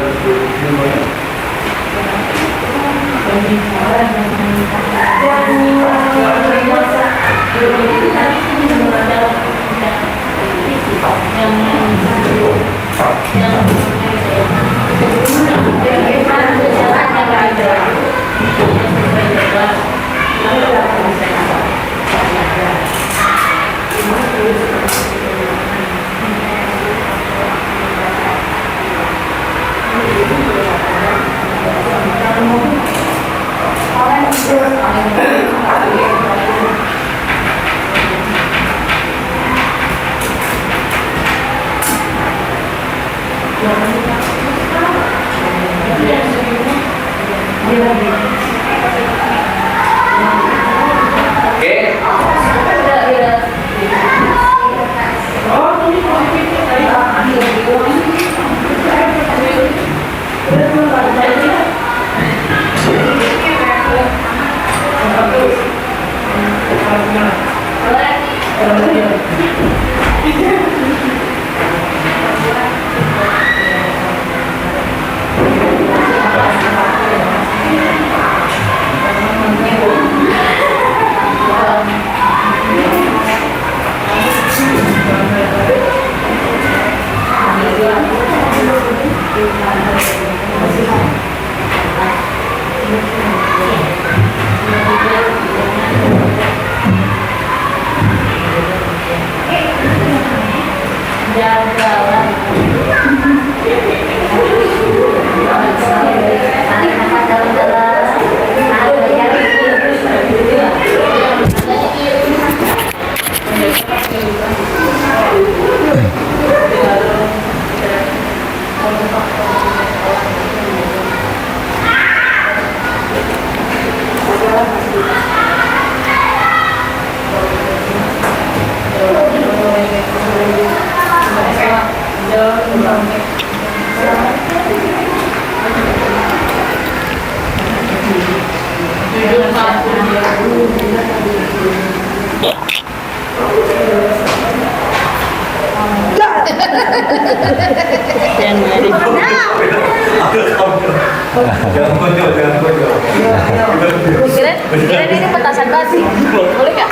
Kira ini petasan basi, boleh nggak?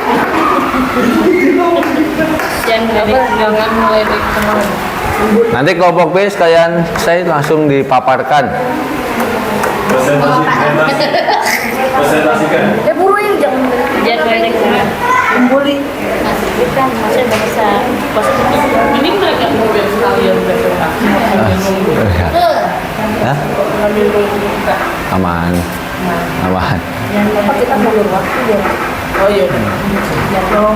Jangan mulai dari kemarin. Nanti kelompok B sekalian saya langsung dipaparkan. Presentasikan. Buru yang jangan dari kemarin. Kumpuli. Kita masih bahasa positif. Ini mereka mobil sekalian presentasi. Hah? Aman. Aman. Apa kita mau waktu ya? Oh iya. Jangan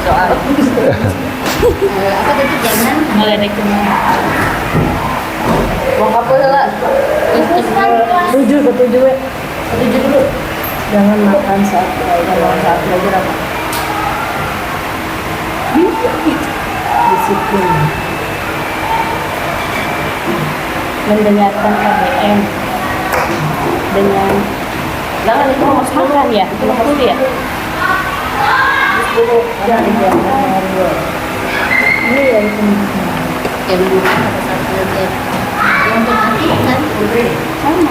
soal. Apa tadi jangan mulai dari kemarin. Mau apa lah? Tujuh dulu. Jangan makan saat belajar apa? Disiplin. Mendengarkan KBM dengan jangan itu mau makan ya, itu mau ya. Ini yang penting. Yang bukan pada saat belajar. Yang nanti kan sama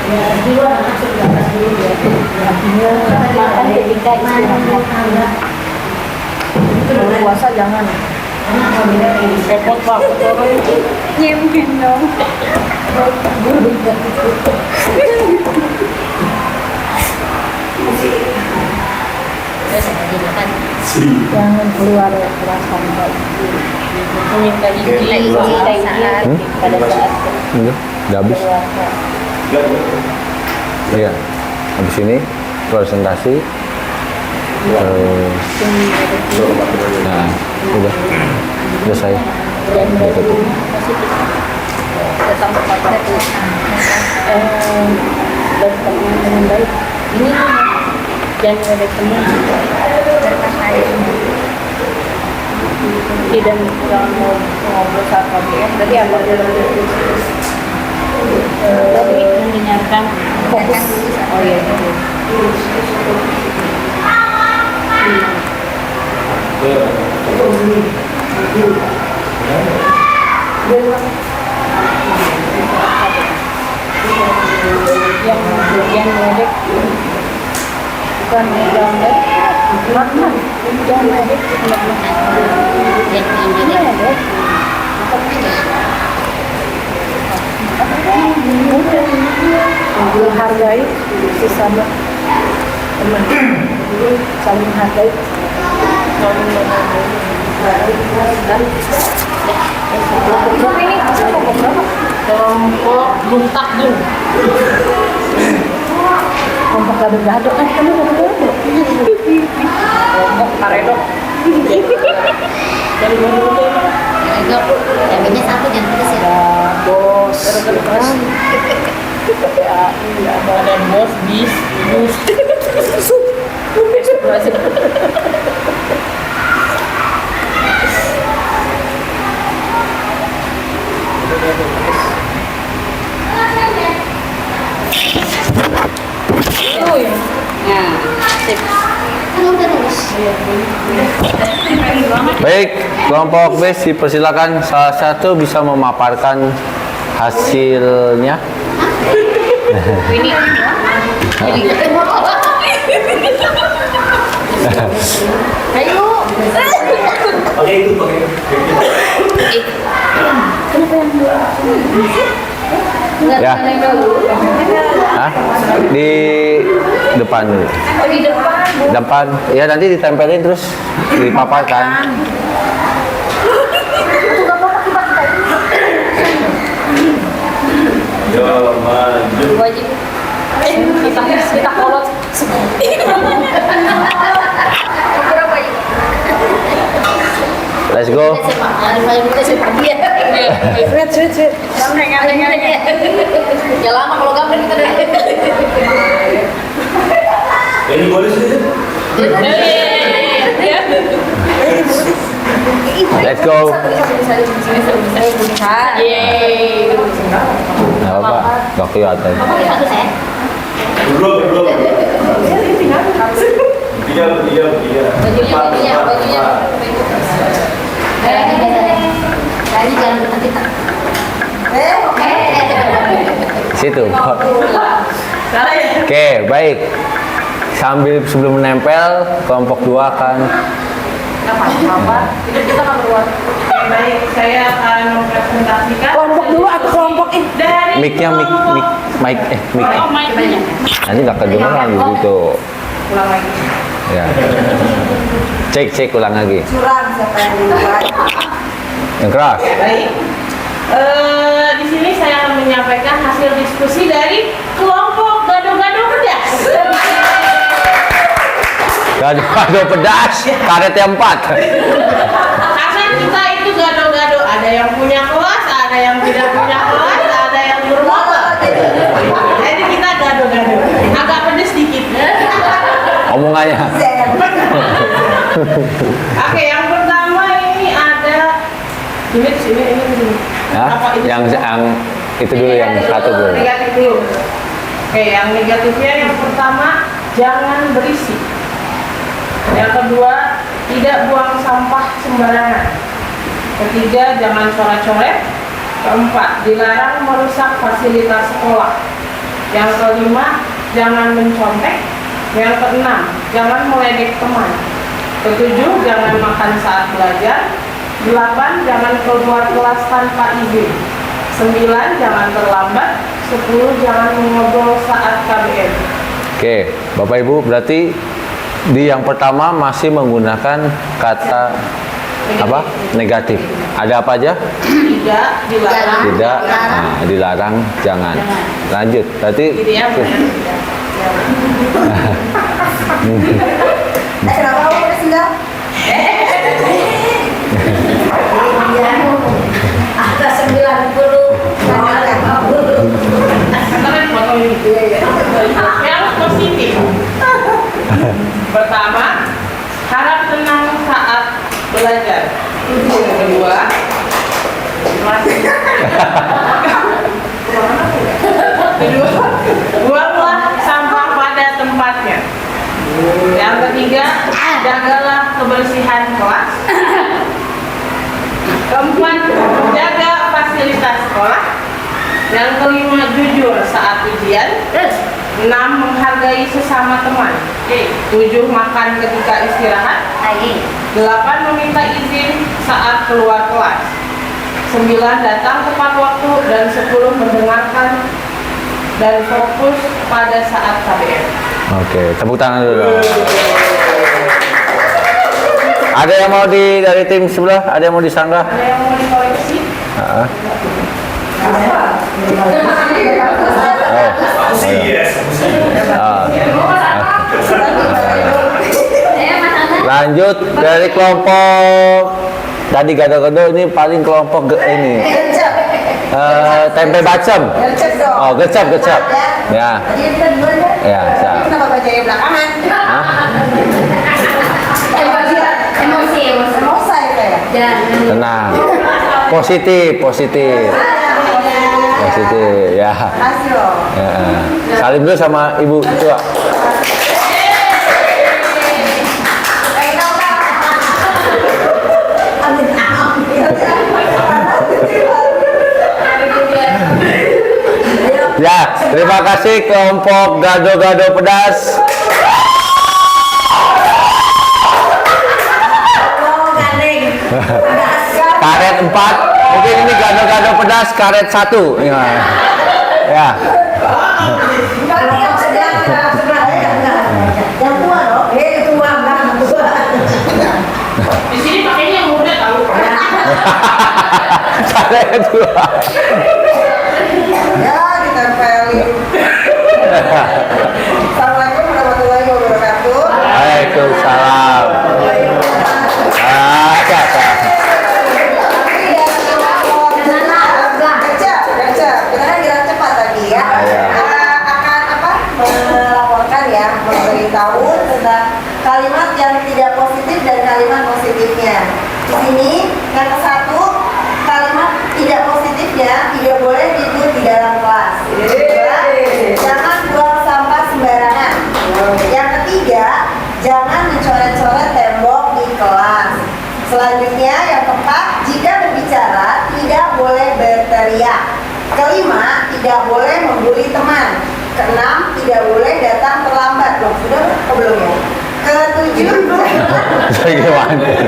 ya dua masuk ke atas dulu ya. Artinya makan ketika istirahat. Kalau puasa jangan. Repot banget orang itu. Nyemin dong. Jangan keluar kerasan baik. Menyukai nilai pada saat Udah habis. Iya. Habis ini presentasi. Nah, udah selesai. Udah tutup. datang kepada berteman dengan baik. Ini jangan ada teman tidak mau ngobrol saat KBM. Berarti apa? Tapi mendengarkan fokus. Oh iya. Yang meledek bukan gambar makna yang meledek menghargai sesama teman, saling menghargai, saling menghargai. Kelompok ini kelompok berapa? Kelompok buntak dulu. Gado-gado kan kamu gado-gado. Kelompok karedok. Dari mana dulu? Enggak, cabenya satu jangan pedes ya. Bos. Ada bos, bis, bus. Nah, sip. Kan udah lulus. Baik, kelompok B dipersilakan salah satu bisa memaparkan hasilnya. Ayo. Pakai itu, pakai. Ya. Hah? Di depan dulu. Oh, di depan. Depan. Ya nanti ditempelin terus dipaparkan. Itu gak apa-apa kita Yo, maju. wajib. Kita kolot. Let's go. Ya lama kalau gambar kita deh. Ini boleh sih. Let's go. Yeay. Nggak apa-apa. Nggak kelihatan. Satu saya. Berdua. Bertiga. Bajunya. Tadi jangan berhenti tak. Situ. Oke, baik. Sebelum menempel, kelompok 2 akan Kita akan keluar. Baik, saya akan mempresentasikan Kelompok dulu atau kelompok ini? dari mic-nya. Nanti nggak kedengeran gitu. ulang lagi. Ya. Cek ulang lagi. Curang siapa yang dimulai? Yang keras. Baik. Di sini saya akan menyampaikan hasil diskusi dari kelompok gado-gado pedas. Gado pedas, karet yang 4. Karena kita itu gado-gado, ada yang punya kelas, ada yang tidak punya kelas, ada yang bermotor. Jadi kita gado-gado, agak pedes dikit. Omongannya. Oke, yang pertama ini ada ini. Ya, yang itu dulu yang satu dulu. Negatif dulu. Oke, yang negatifnya yang pertama jangan berisik. Yang kedua, tidak buang sampah sembarangan. Ketiga, jangan coret-coret. Keempat, dilarang merusak fasilitas sekolah. Yang kelima, jangan mencontek. Yang keenam, jangan meledek teman. Ketujuh, jangan makan saat belajar. 8, jangan keluar kelas tanpa izin. 9, jangan terlambat. 10, jangan mengobrol saat KBM. Oke, Bapak Ibu, berarti di yang pertama masih menggunakan kata apa? Negatif. Ada apa aja? Tidak dilarang. Tidak. Nah, dilarang, jangan. Lanjut. Berarti Gitu ya, Bu. Kenapa kamu kesenggak? Ada 90. Katakan potong ini. Yang positif. Pertama, harap tenang saat belajar. Yang kedua, buanglah sampah pada tempatnya. Yang ketiga, jagalah kebersihan kelas. Keempat, jaga fasilitas sekolah. Yang kelima, jujur saat ujian. 6, menghargai sesama teman. 7, makan ketika istirahat. 8, meminta izin saat keluar kelas. 9, datang tepat waktu. Dan 10, mendengarkan dan fokus pada saat KBM. Oke, tepuk tangan dulu. Ada yang mau dari tim sebelah? Ada yang mau disanggah? Ada yang mau dikoreksi? Ah. Yes. Ah. Lanjut dari kelompok tadi gado-gado, ini paling kelompok ini tempe bacem. Oh, gercep. Ya. Ya, siap. Kenapa baca yang belakangan? Hah? Emosi. Emosa itu ya? Jangan. Tenang. Positif ya. Kasih loh. Ya. Salim dulu sama ibu tua. Ya, terima kasih kelompok gado-gado pedas. Karet 4. Mungkin ini gado-gado pedas karet 1. Ya. Yang tua loh. Tua enggak tua. Di sini pakainya yang muda tahu. Karet 2. Ya, ditempelin. Assalamualaikum warahmatullahi wabarakatuh. Waalaikumsalam. Memberitahu tentang kalimat yang tidak positif dan kalimat positifnya. Di sini yang ke satu, kalimat tidak positifnya tidak boleh dibuat di dalam kelas. Kedua, jangan buang sampah sembarangan. Yang ketiga, jangan mencoret-coret tembok di kelas. Selanjutnya yang keempat, jika berbicara tidak boleh berteriak. Kelima, tidak boleh membuli teman. Keenam, tidak boleh datang terlambat. Loh, sudah atau belum ya? Ketujuh,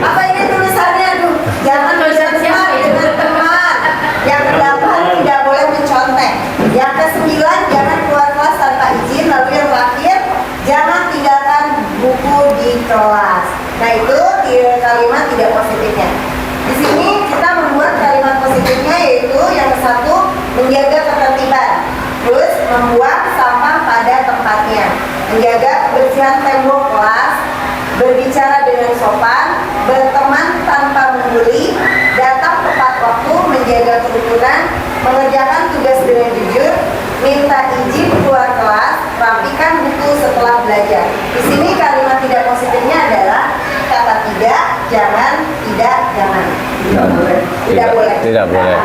apa ini tulisannya? Aduh, jangan bersentuhan dengan teman. Yang kedelapan, tidak boleh mencontek. Yang kesembilan, jangan keluar kelas tanpa izin. Lalu yang terakhir, jangan tinggalkan buku di kelas. Nah, itu kalimat tidak positifnya. Di sini kita membuat kalimat positifnya, yaitu yang ke satu, menjaga ketertiban. Terus membuang sampah pada tempatnya, menjaga kebersihan tembok kelas, berbicara dengan sopan, berteman tanpa membuli, datang tepat waktu, menjaga kerukunan, mengerjakan tugas dengan jujur, minta izin keluar kelas, rapikan buku setelah belajar. Di sini kalimat tidak positifnya adalah kata tidak, jangan, tidak, jangan. Tidak boleh.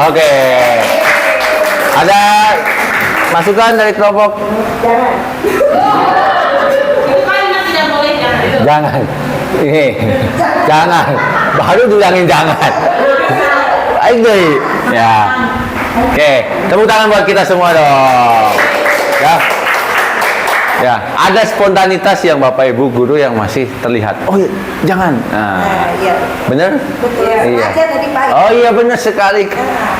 Oke. Ada masukan dari kelompok? Jangan. Itu kalimat tidak boleh jangan. Jangan. Ini. Jangan. Baru bilangin jangan. Ayo. Ya. Oke, tepuk tangan buat kita semua dong. Ya. Ya, ada spontanitas yang Bapak Ibu guru yang masih terlihat. Oh iya, jangan. Nah, Iya. bener? Betul. Iya. Sengaja tadi pagi. Oh iya benar sekali.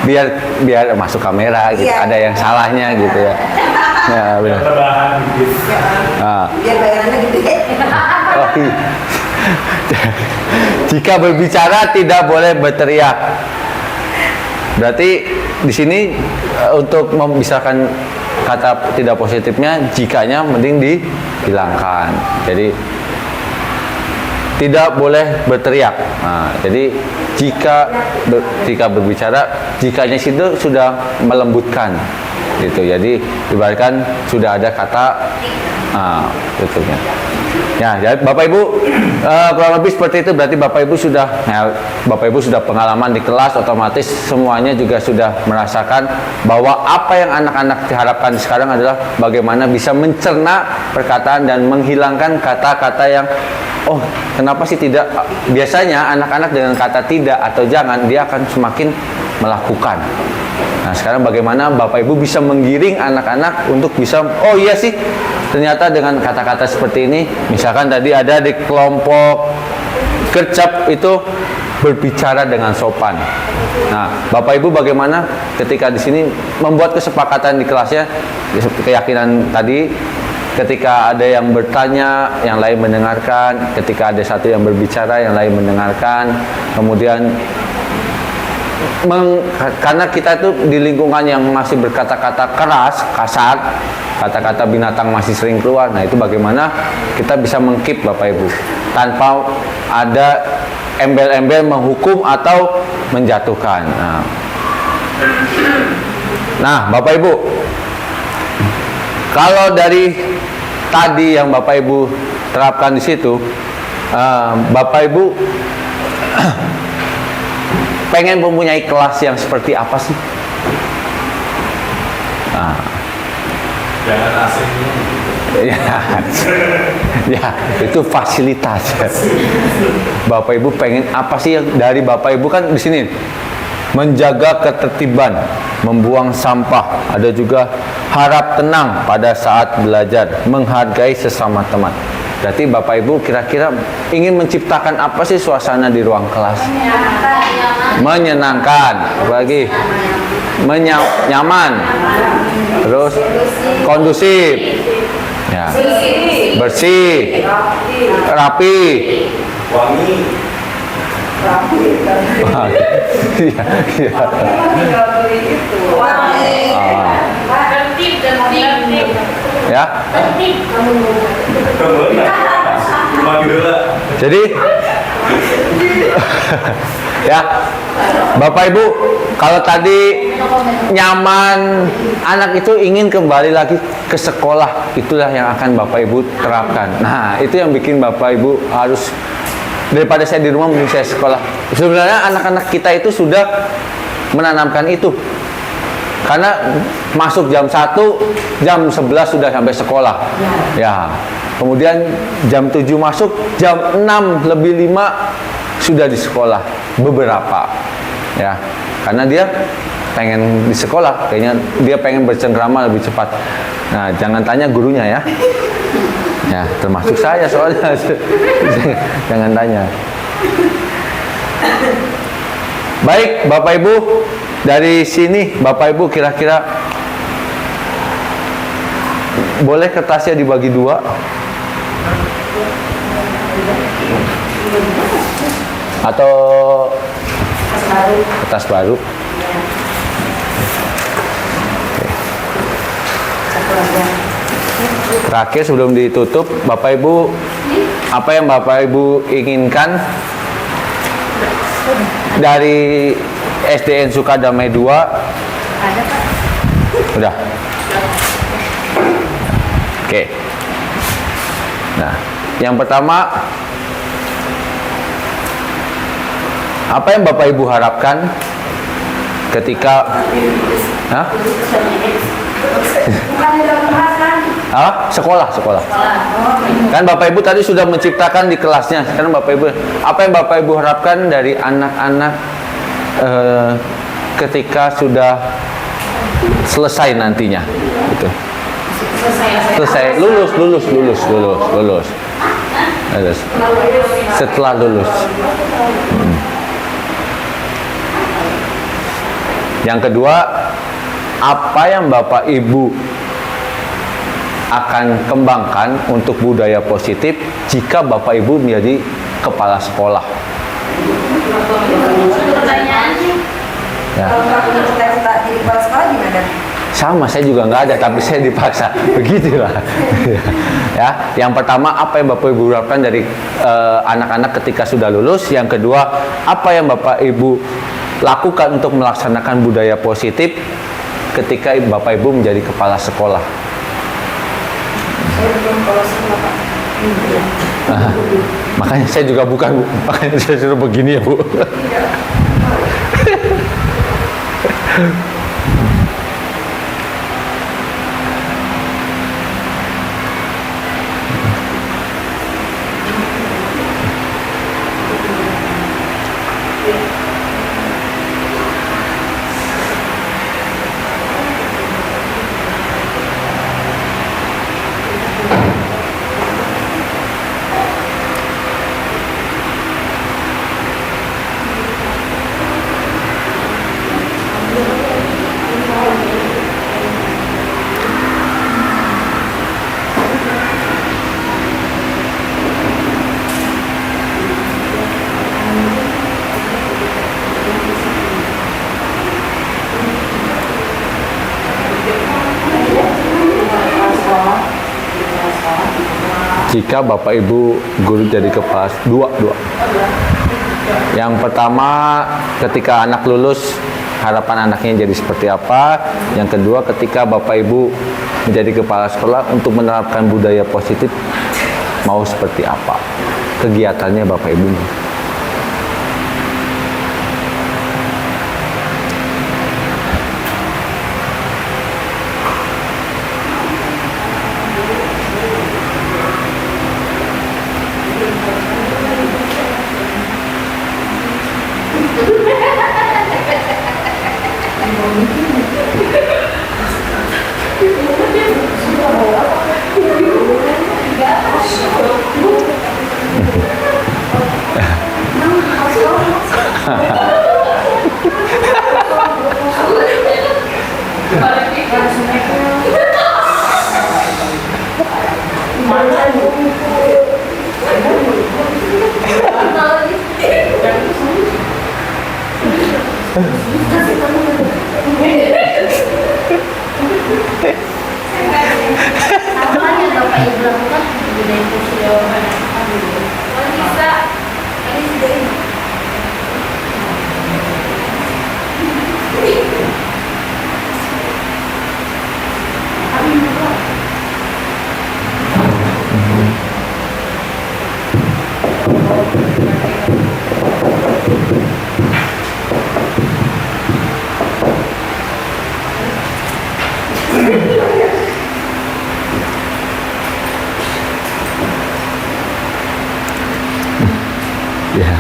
Biar masuk kamera gitu. Iya. Ada yang salahnya gitu ya. Ya benar. Ah. Biar bayarannya gede. Oh, iya. Jika berbicara tidak boleh berteriak. Berarti di sini untuk memisahkan kata tidak positifnya, jikanya mending dihilangkan. Jadi tidak boleh berteriak. Nah, jadi jika berbicara, jikanya situ sudah melembutkan, gitu. Jadi ibaratkan sudah ada kata, gitu ya. Ya, Bapak Ibu, kurang lebih seperti itu. Berarti Bapak Ibu sudah pengalaman di kelas, otomatis semuanya juga sudah merasakan bahwa apa yang anak-anak diharapkan sekarang adalah bagaimana bisa mencerna perkataan dan menghilangkan kata-kata yang kenapa sih tidak. Biasanya anak-anak dengan kata tidak atau jangan, dia akan semakin melakukan. Nah, sekarang bagaimana Bapak Ibu bisa menggiring anak-anak untuk bisa, oh iya sih, ternyata dengan kata-kata seperti ini. Misalkan tadi ada di kelompok gercep itu berbicara dengan sopan. Nah, Bapak Ibu bagaimana ketika di sini membuat kesepakatan di kelasnya, keyakinan tadi, ketika ada yang bertanya, yang lain mendengarkan, ketika ada satu yang berbicara, yang lain mendengarkan, kemudian karena kita itu di lingkungan yang masih berkata-kata keras, kasar, kata-kata binatang masih sering keluar. Nah, itu bagaimana kita bisa mengkeep Bapak Ibu tanpa ada embel-embel menghukum atau menjatuhkan. Nah, Bapak Ibu, kalau dari tadi yang Bapak Ibu terapkan di situ, Bapak Ibu pengen mempunyai kelas yang seperti apa sih? Jangan asingnya. Ya, itu fasilitas. Bapak Ibu pengen apa sih yang dari Bapak Ibu kan di sini? Menjaga ketertiban, membuang sampah, ada juga harap tenang pada saat belajar, menghargai sesama teman. Berarti Bapak Ibu kira-kira ingin menciptakan apa sih suasana di ruang kelas? Menyenangkan, apalagi nyaman, terus kondusif, ya, bersih, rapi, Wangi. Tertib. Ya. Jadi ya, Bapak Ibu, kalau tadi nyaman, anak itu ingin kembali lagi ke sekolah, itulah yang akan Bapak Ibu terapkan. Nah, itu yang bikin Bapak Ibu harus, daripada saya di rumah mending saya sekolah. Sebenarnya anak-anak kita itu sudah menanamkan itu. Karena masuk jam 1, jam 11 sudah sampai sekolah. Ya. Kemudian jam 7 masuk, jam 6 lebih 5 sudah di sekolah beberapa. Ya. Karena dia pengen di sekolah, kayaknya dia pengen bercengkrama lebih cepat. Nah, jangan tanya gurunya ya. Ya, termasuk saya soalnya. Jangan tanya. Baik, Bapak Ibu, dari sini Bapak Ibu kira-kira boleh kertasnya dibagi 2? Atau kertas baru? Terakhir sebelum ditutup, Bapak Ibu, apa yang Bapak Ibu inginkan dari SDN Sukadamai 2? Ada, Pak. Udah. Oke. Nah, yang pertama, apa yang Bapak Ibu harapkan ketika sekolah. Kan Bapak Ibu tadi sudah menciptakan di kelasnya. Sekarang Bapak Ibu, apa yang Bapak Ibu harapkan dari anak-anak ketika sudah selesai nantinya, gitu. Selesai, lulus. Setelah lulus. Yang kedua, apa yang Bapak Ibu akan kembangkan untuk budaya positif jika Bapak Ibu menjadi kepala sekolah? Ya. Kalau nggak punya cita-cita jadi kepala sekolah gimana? Sama, saya juga nggak ada, tapi saya dipaksa. Begitulah. Ya, yang pertama, apa yang Bapak Ibu harapkan dari anak-anak ketika sudah lulus? Yang kedua, apa yang Bapak Ibu lakukan untuk melaksanakan budaya positif ketika Bapak Ibu menjadi kepala sekolah? Saya belum kepala sekolah, Pak. Makanya saya juga bukan, Bu. Makanya saya suruh begini ya, Bu. jika Bapak Ibu guru jadi kepala dua. Yang pertama, ketika anak lulus, harapan anaknya jadi seperti apa. Yang kedua, ketika Bapak Ibu menjadi kepala sekolah untuk menerapkan budaya positif, mau seperti apa kegiatannya Bapak Ibu. Apa yang Bapak Ibu lakukan budaya positif? Bisa. Ya.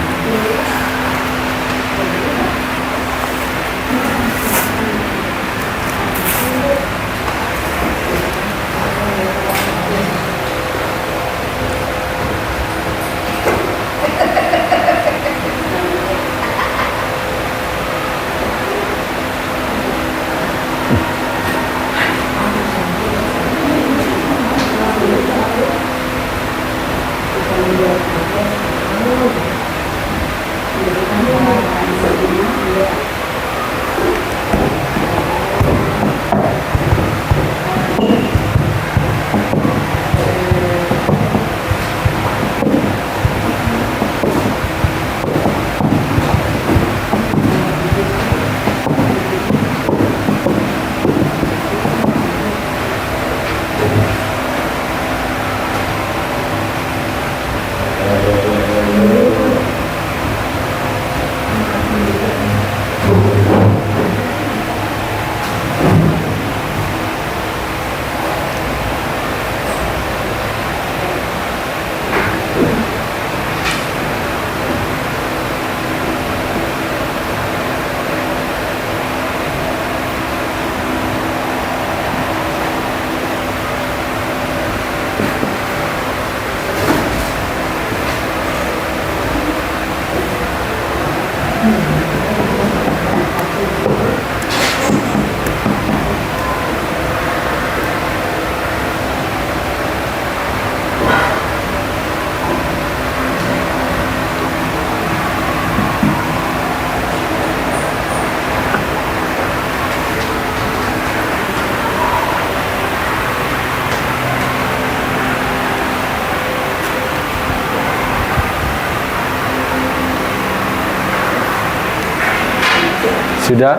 Sudah?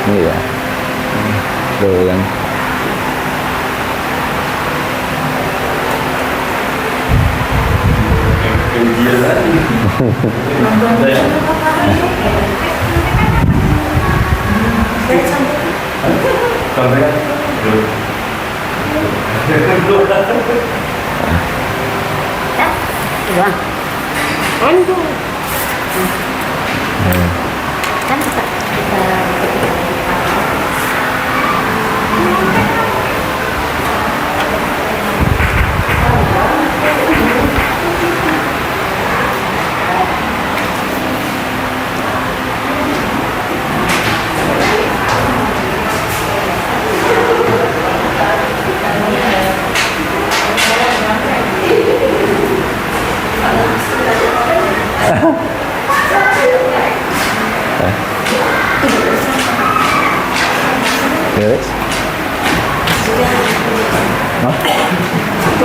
Ini ya. Tuh kan. Kan kita Yes. Hah?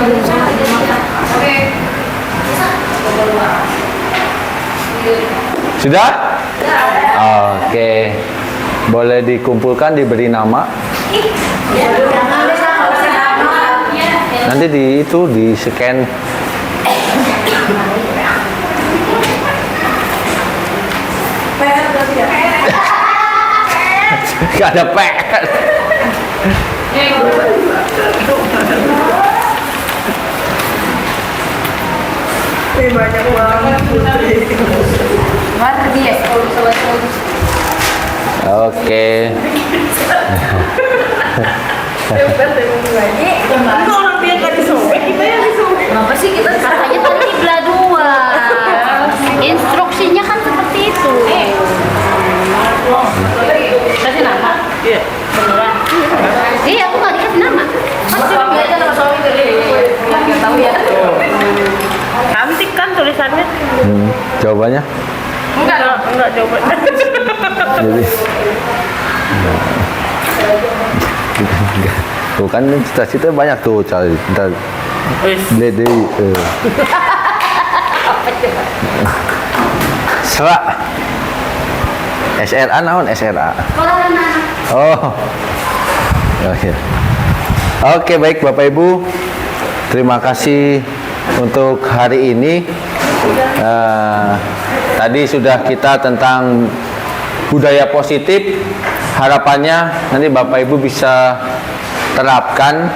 Sudah? Oke. Boleh dikumpulkan, diberi nama. Nanti di scan. Gak ada PR. Banyak banget Putri. Luar biasa. Oke. Itu orang dia kan disobek, kita yang disobek. Kenapa sih kita katanya tadi belah dua? Instruksinya kan seperti itu. Kasih nama? Iya. Beneran? Iya, aku nggak dikasih nama. Masih aja nama suami tadi. Nggak tahu ya. Cantik kan tulisannya? Jawabannya? Enggak jawabannya. Jadi tuh kan cita-cita banyak tuh cari ntar lede SRA SRA naon SRA oh oke baik Bapak Ibu, terima kasih untuk hari ini. Tadi sudah kita tentang budaya positif, harapannya nanti Bapak Ibu bisa terapkan,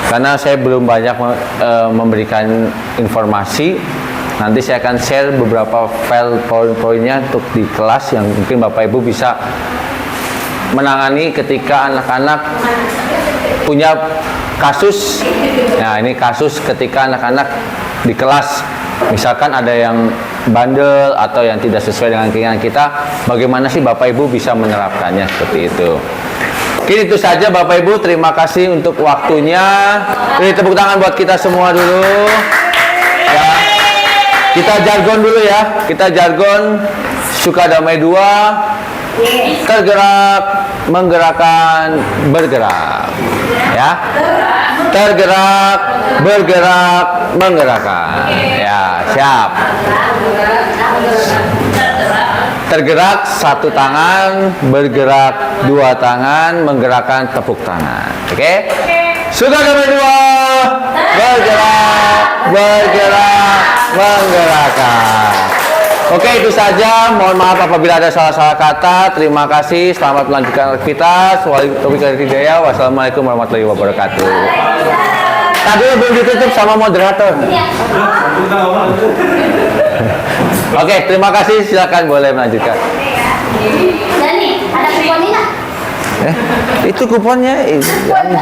karena saya belum banyak memberikan informasi. Nanti saya akan share beberapa file PowerPoint-nya untuk di kelas yang mungkin Bapak Ibu bisa menangani ketika anak-anak punya kasus. Nah, ini kasus ketika anak-anak di kelas, misalkan ada yang bandel atau yang tidak sesuai dengan keinginan kita, bagaimana sih Bapak Ibu bisa menerapkannya seperti itu. Mungkin itu saja Bapak Ibu, terima kasih untuk waktunya. Beri tepuk tangan buat kita semua dulu. Ya. Kita jargon dulu ya. Kita jargon Sukadamai 2. Tergerak, menggerakkan, bergerak. Ya. Tergerak, bergerak, menggerakkan. Ya, siap. Tergerak satu tangan, bergerak dua tangan, menggerakkan tepuk tangan. Oke? Sukadamai 2. Bergerak, bergerak, menggerakkan. Oke, itu saja. Mohon maaf apabila ada salah-salah kata. Terima kasih. Selamat melanjutkan aktivitas. Wassalamualaikum warahmatullahi wabarakatuh. Tadi belum ditutup sama moderator. Oke, terima kasih. Silakan boleh melanjutkan. Dan nih, ada kuponnya nggak? Itu kuponnya. Kupon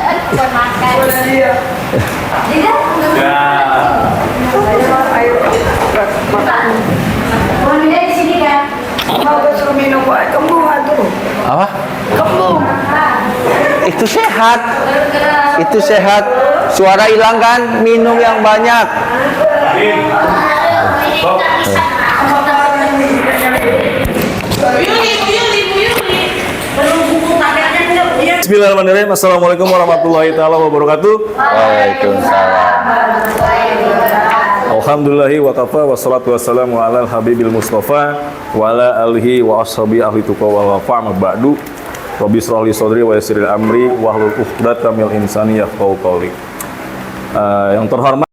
makan. Kupon dia di sini kan? Mau suruh minum buat kembung tuh. Apa? Kembung. Itu sehat. Itu sehat. Suara hilang kan? Minum yang banyak. Bismillahirrahmanirrahim. Assalamualaikum warahmatullahi taala wabarakatuh. Waalaikumsalam. Alhamdulillahi wa kafa wassalatu wassalamu ala habibil mustafa wa ala alihi wa ashabi ahli tuqa wal wafa ma ba'du. Rabbi shrah li sadri wa yassir li amri wahlul 'uqdatam min lisani yafqahu qawli. Yang terhormat